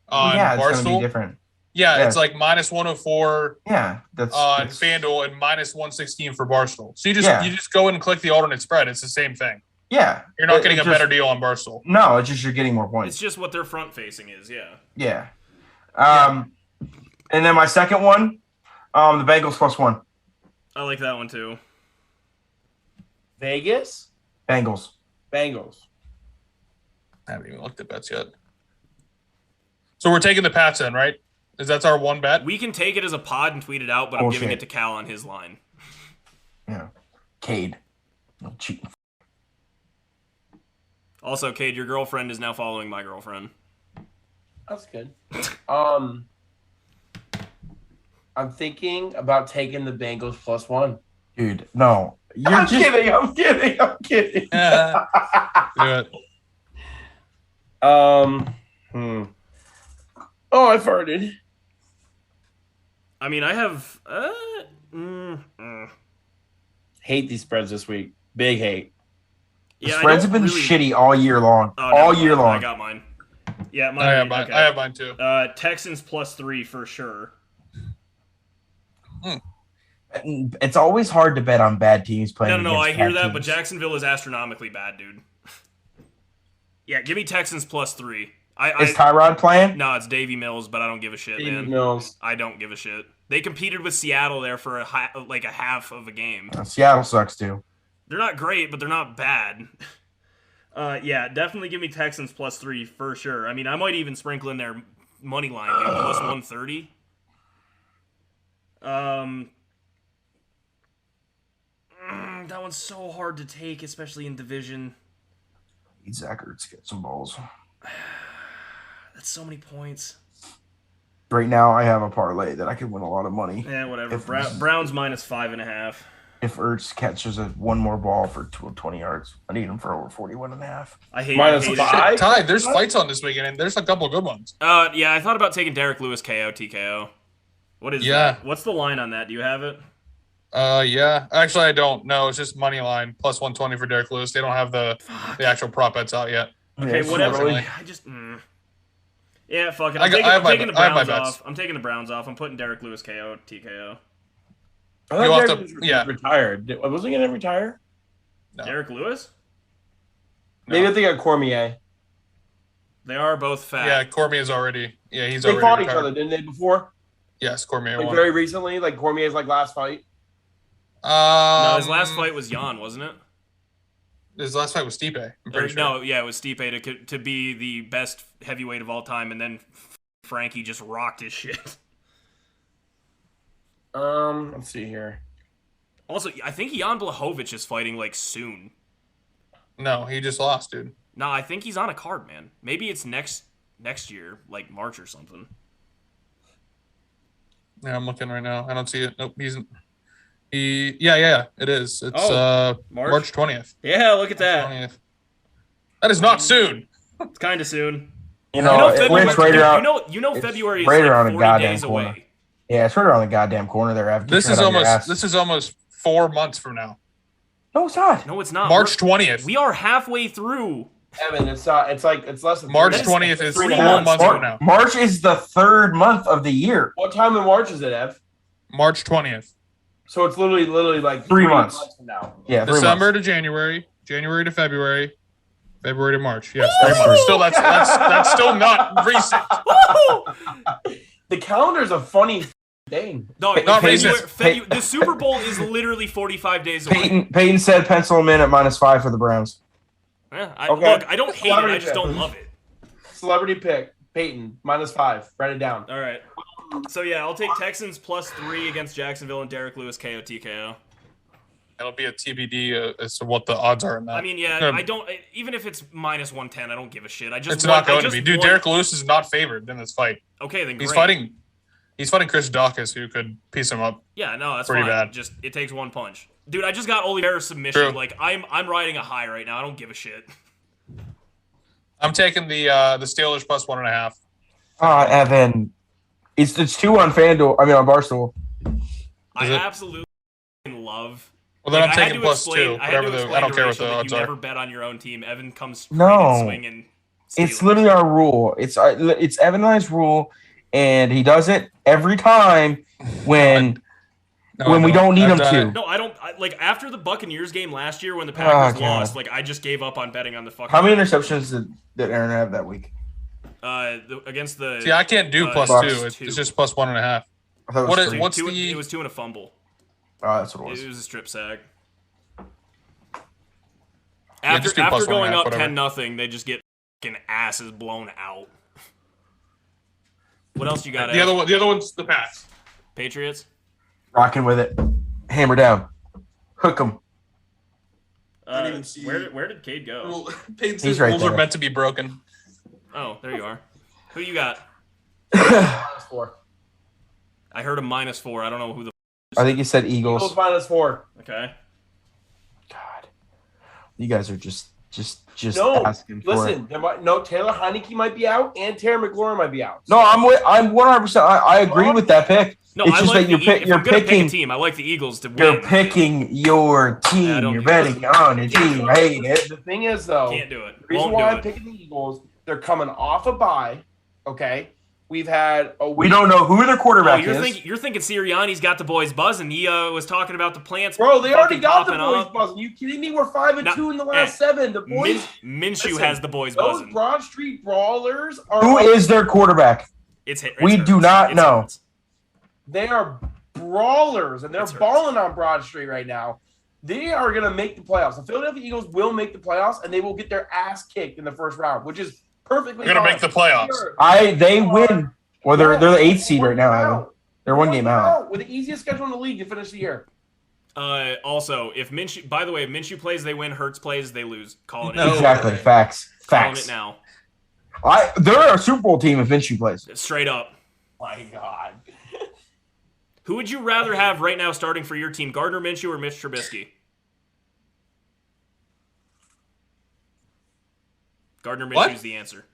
on It's Barstool. gonna be different. Yeah, it's like minus 104 that's on FanDuel and minus 116 for Barstool. So you just go in and click the alternate spread. It's the same thing. Yeah. You're not getting a better deal on Barstool. No, it's just you're getting more points. It's just what their front facing is, yeah. Yeah. And then my second one, the Bengals +1. I like that one too. Vegas? Bengals. Bengals. I haven't even looked at bets yet. So we're taking the Pats in, right? That's our one bet? We can take it as a pod and tweet it out, but I'm giving it to Cal on his line. Yeah. Cade. No cheating. Also, Cade, your girlfriend is now following my girlfriend. That's good. I'm thinking about taking the Bengals +1. Dude, no. I'm kidding. Do it. Oh, I farted. I mean, I have... Hate these spreads this week. Big hate. The spreads have been shitty all year long. All year long. I got mine. Yeah, mine. I have mine too. Texans +3 for sure. It's always hard to bet on bad teams playing. No, I hear that, teams. but Jacksonville is astronomically bad, dude. Yeah, give me Texans +3. Is Tyrod playing? No, it's Davey Mills, but I don't give a shit, man. Mills. I don't give a shit. They competed with Seattle there for a half of a game. Seattle sucks too. They're not great, but they're not bad. Yeah, definitely give me Texans +3 for sure. I mean, I might even sprinkle in their money line, dude, +130. That one's so hard to take, especially in division. Need Zach Ertz to get some balls. That's so many points. Right now, I have a parlay that I could win a lot of money. Yeah, whatever. Browns -5.5. If Ertz catches one more ball for 20 yards, I need him for over 41.5. I hate -5. Ty, there's fights on this weekend, and there's a couple of good ones. Yeah, I thought about taking Derek Lewis KO TKO. What is that? What's the line on that? Do you have it? Yeah. Actually, I don't. No, it's just money line +120 for Derek Lewis. They don't have the actual prop bets out yet. Okay, Yeah, whatever. really. I just. Yeah, fuck it. I I'm taking the Browns bets. off. I'm taking the Browns off. I'm putting Derek Lewis KO TKO. I thought You have Derek to- was yeah. retired. Wasn't he going to retire? No. Derek Lewis? Maybe I think I Cormier. They are both fat. Yeah, Cormier's already. Yeah, he's They already fought retired. each other, didn't they, before? Yes, Cormier Like won. very recently? Like Cormier's last fight? No, his last fight was Jan, wasn't it? His last fight was Stipe. I'm pretty sure. No, yeah, it was Stipe to be the best heavyweight of all time, and then Frankie just rocked his shit. Let's see here. Also, I think Jan Blachowicz is fighting soon. No, he just lost, dude. No, I think he's on a card, man. Maybe it's next year, like March or something. Yeah, I'm looking right now. I don't see it. Nope, yeah, it is. It's March 20th. Yeah, look at that. 20th. That is not soon. It's kind of soon. February, it's right around. February is right around like a 40 goddamn days corner. away. Yeah, it's right around the goddamn corner there. After This is almost 4 months from now. No, it's not. No, it's not. March 20th. We are halfway through. Evan, it's less than March 3 20th is 4 3 months. months from now. March is the third month of the year. What time in March is it, Ev? March 20th. So it's literally like 3 months. from now. Yeah, 3 December months. to January, January to February, February to March. Yes, 3 months. Still, that's still not recent. The calendar's a funny thing. No, Not racist. The Super Bowl is literally 45 days away. Peyton said pencil him in at -5 for the Browns. Yeah, Okay. Look, I don't hate it. I just don't love it. Celebrity pick, Peyton, -5. Write it down. All right. So yeah, I'll take Texans +3 against Jacksonville and Derek Lewis KO TKO. It'll be a TBD as to what the odds are in that. I mean, yeah, I don't. Even if it's -110, I don't give a shit. It's not going to be, dude. Derek Lewis is not favored in this fight. Okay, then he's great. He's fighting Chris Dawkins, who could piece him up. Yeah, no, that's pretty fine. bad. Just it takes one punch, dude. I just got Oliveira's submission. True. Like I'm riding a high right now. I don't give a shit. I'm taking the Steelers +1.5. Evan, it's 2 on FanDuel. I mean on Barstool. I absolutely love. Well, then like, I'm taking +2. I don't care what the odds you are. never bet on your own team. Evan comes swinging. It's literally our rule. It's Evan and I's rule, and he does it every time when we don't need him to. No, I don't. Like after the Buccaneers game last year when the Packers lost, like I just gave up on betting on the fucking. How many interceptions did Aaron have that week? Against the. See, I can't do +2. It's just +1.5. It was 2 and a fumble. Oh, that's what it was. It was a strip sack. Yeah, After going up 10-0, they just get fucking asses blown out. What else you got? The other one's the Pats. Patriots. Rocking with it. Hammer down. Hook them. Where did Cade go? He's right there. Are meant to be broken. Oh, there you are. Who you got? -4. I heard a -4. I don't know who the. I think you said Eagles. Eagles -4. Okay. God, you guys are just no, asking for listen, it. Taylor Heineke might be out and Terry McLaurin might be out. No, I'm 100%. I agree with that pick. No, it's I just like that you're picking pick a team. I like the Eagles to win. You're picking your team. You're betting on a team. I hate it. The thing is, though, can't do it. The reason why I'm picking the Eagles, they're coming off a bye. Okay, we've had a week. We don't know who their quarterback is. You're thinking Sirianni's got the boys buzzing. He was talking about the plants. Bro, they already got the boys buzzing. You kidding me? We're 5-2 in the last 7. The boys. Minshew has the boys buzzing. Those Broad Street brawlers are. Who is their quarterback? We do not know. They are brawlers, and they're balling on Broad Street right now. They are going to make the playoffs. The Philadelphia Eagles will make the playoffs, and they will get their ass kicked in the first round, which is perfectly They're going to make the playoffs. They win. Well, they're the 8th seed right now, Evan. They're one game out. With the easiest schedule in the league to finish the year. Also, if Minshew plays, they win. Hurts plays, they lose. Call it exactly. Facts. Calling it now. They're a Super Bowl team if Minshew plays. Straight up. My God. Who would you rather have right now starting for your team, Gardner Minshew or Mitch Trubisky? Gardner Minshew's the answer.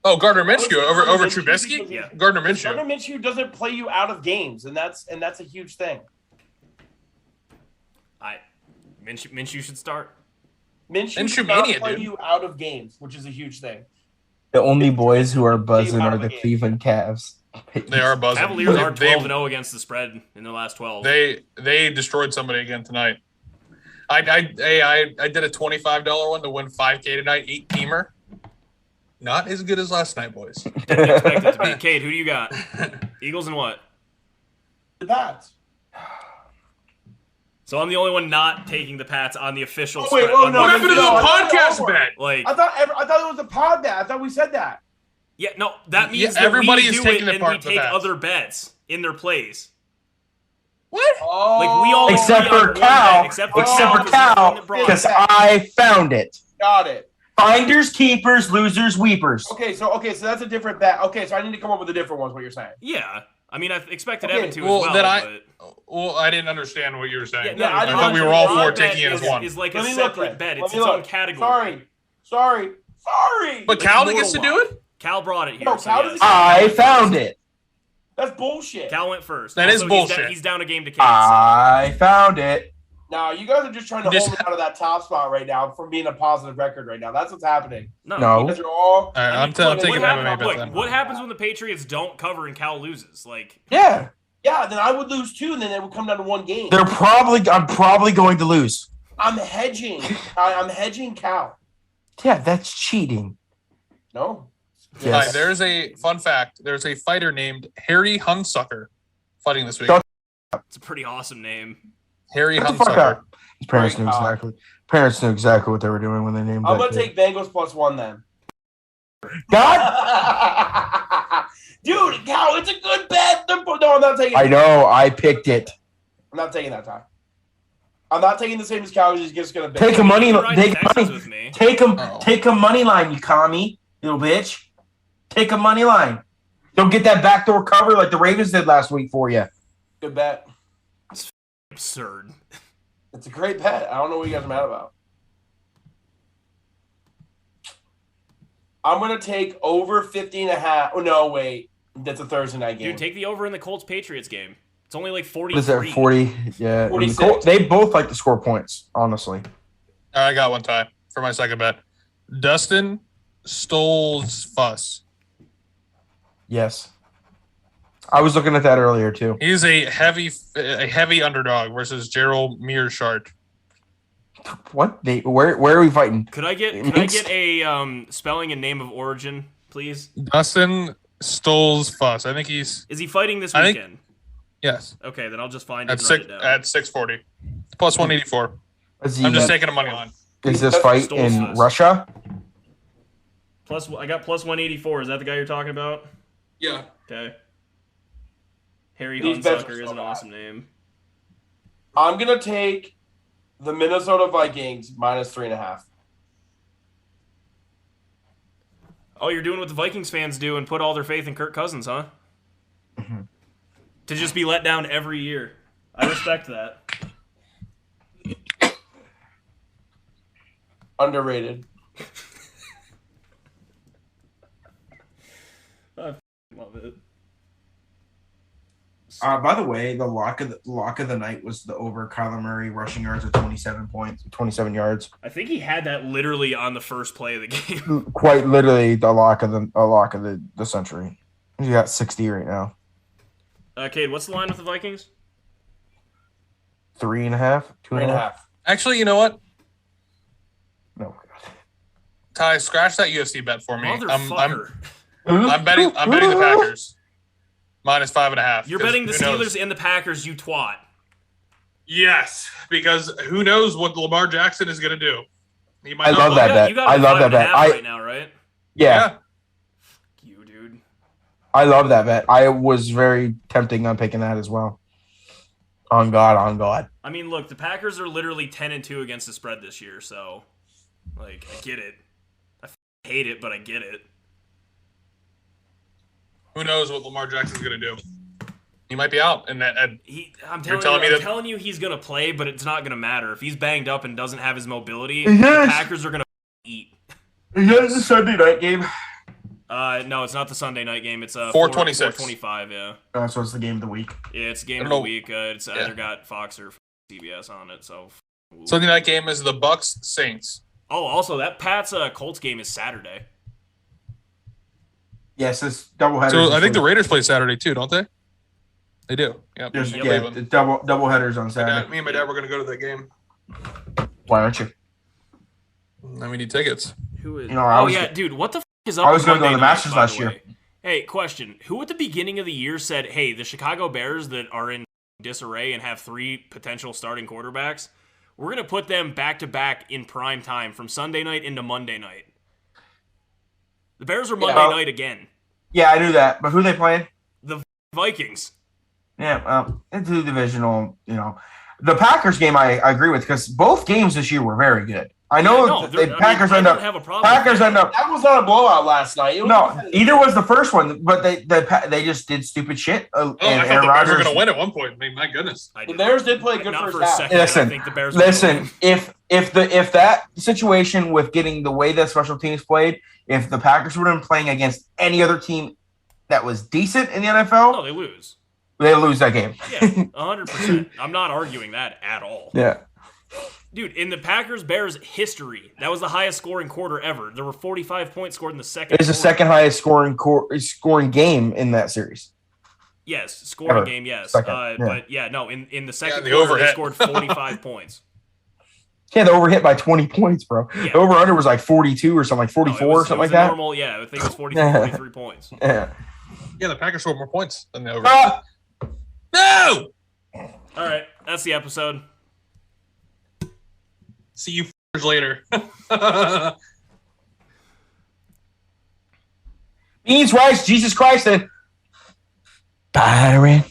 Oh, Gardner Minshew over Trubisky? Yeah. Gardner Minshew. Gardner Minshew doesn't play you out of games, and that's a huge thing. Minshew should start. Minshew does not play you out of games, which is a huge thing. The only boys who are buzzing are the Cleveland Cavs. They are buzzing. Cavaliers are 12-0 against the spread in their last 12. They destroyed somebody again tonight. I did a $25 one to win $5K tonight, 8-teamer. Not as good as last night, boys. Didn't expect it to be. Cade, who do you got? Eagles and what? The Pats. So I'm the only one not taking the Pats on the official spread. What happened to the podcast bet? I thought it was a pod bet. I thought we said that. Yeah, no, that means that everybody we is do taking it it and part we of the take bets. other bets in their plays. What? Oh, Like we all Except agree on for one Cal. bet, except for Cal, because I found it. Got it. Finders, keepers, losers, weepers. Okay, so that's a different bet. Okay, so I need to come up with a different one. Is what you're saying? Yeah, I mean, I expected Okay, Evan to well, as then well. I didn't understand what you were saying. Yeah, I thought we were all for taking it as one. Is like Let a me look separate at it. bet. Let It's me its look. own category. Sorry. But Cal gets to do it? Cal brought it here. No, so Cal yes. doesn't- I found it. That's bullshit. Cal went first. That is Also, bullshit. He's down a game to Cade. I found it. No, you guys are just trying to hold me out of that top spot right now from being a positive record right now. That's what's happening. No. You guys are all. All right, I'm taking MMA bet then. What happens when the Patriots don't cover and Cal loses? Like, Yeah. Yeah, then I would lose too, and then it would come down to one game. I'm probably going to lose. I'm hedging. I'm hedging Cal. Yeah, that's cheating. No. Yes. Hi, there's a fun fact. There's a fighter named Harry Hunsucker fighting this week. Don't- it's a pretty awesome name. Harry Shut the fuck Hunsucker. up. His parents knew exactly what they were doing when they named I'm that gonna kid. take Bengals +1 then. God, Dude, Cal, it's a good bet. No, I'm not taking it. I know. I picked it. I'm not taking that time. I'm not taking the same as Cal. He's just going to bet. Take a money. Take money. Take a money line, you commie, little bitch. Take a money line. Don't get that backdoor cover like the Ravens did last week for you. Good bet. It's absurd. It's a great bet. I don't know what you guys are mad about. I'm going to take over 50.5. Oh, no, wait. That's a Thursday night game. Dude, take the over in the Colts-Patriots game. It's only like 43. Is that 40? Yeah. 46. They both like to score points, honestly. All right, I got one tie for my second bet. Dustin Stoles Fuss. Yes. I was looking at that earlier, too. He's a heavy underdog versus Gerald Mearshart. What? Where are we fighting? Could I get a spelling and name of origin, please? Dustin Stoles Fuss. I think he's. Is he fighting this weekend? Yes. Okay, then I'll just find it At and write it down. at 640. Plus 184. I'm just taking a money line. Is this fight in Russia? I got plus 184. Is that the guy you're talking about? Yeah. Okay. Harry These bets Hunsucker are is so an bad. awesome name. I'm going to take the Minnesota Vikings minus 3.5. Oh, you're doing what the Vikings fans do and put all their faith in Kirk Cousins, huh? Mm-hmm. To just be let down every year. I respect that. Underrated. I love it. By the way, the lock of the night was the over Kyler Murray rushing yards of 27 yards. I think he had that literally on the first play of the game. Quite literally the lock of the century. He got 60 right now. Cade, what's the line with the Vikings? 3.5, 3.5. Actually, you know what? No, God. Ty, scratch that UFC bet for me. Motherfucker. I'm betting the Packers. Minus 5.5. You're betting the Steelers and the Packers, you twat. Yes, because who knows what Lamar Jackson is going to do. He might I love that bet. You got I love that bet. right now, right? Yeah, You, dude. I love that bet. I was very tempting on picking that as well. On God. I mean, look, the Packers are literally 10-2 against the spread this year, so, like, I get it. I hate it, but I get it. Who knows what Lamar Jackson's going to do? He might be out. And I'm telling you he's going to play, but it's not going to matter. If he's banged up and doesn't have his mobility, the Packers are going to eat. Is a Sunday night game? No, it's not the Sunday night game. It's 4:26. 4:25, yeah. So it's the game of the week. Yeah, it's game of the week. It's either got Fox or CBS on it, so. Sunday night game is the Bucks Saints. Oh, also, that Pats Colts game is Saturday. Yes, it's doubleheader. So I think the Raiders play Saturday too, don't they? They do. Yep. The double headers on Saturday. Me and my dad were going to go to that game. Why aren't you? And we need tickets. Who is? Dude, what the f*** is up? I was going to go to the Masters last year. Hey, question: who at the beginning of the year said, "Hey, the Chicago Bears that are in disarray and have 3 potential starting quarterbacks, we're going to put them back to back in prime time from Sunday night into Monday night." The Bears are Monday night again. Yeah, I knew that. But who are they playing? The Vikings. Yeah, it's a divisional, The Packers game I agree with because both games this year were very good. I know the Packers end up. That was not a blowout last night. Neither was the first one, but they just did stupid shit. I thought the Bears were going to win at one point. I mean, my goodness. The Bears did play good Not first for a half. second. Listen, I think the Bears win. if that situation with getting the way that special teams played, if the Packers would have been playing against any other team that was decent in the NFL, no, they lose. They lose that game. Yeah, 100%. I'm not arguing that at all. Yeah. Dude, in the Packers-Bears history, that was the highest scoring quarter ever. There were 45 points scored in the second quarter. It's the second highest scoring game in that series. Yes, scoring game, yes. But, in the second quarter, they scored 45 points. Yeah, they overhit by 20 points, bro. Yeah. The over-under was like 42 or something, like 44 or something like that. Normal, yeah, I think it was 42, 43 points. Yeah. Yeah, the Packers scored more points than the over. No! All right, that's the episode. See you later. Beans, rice, Jesus Christ, and Byron.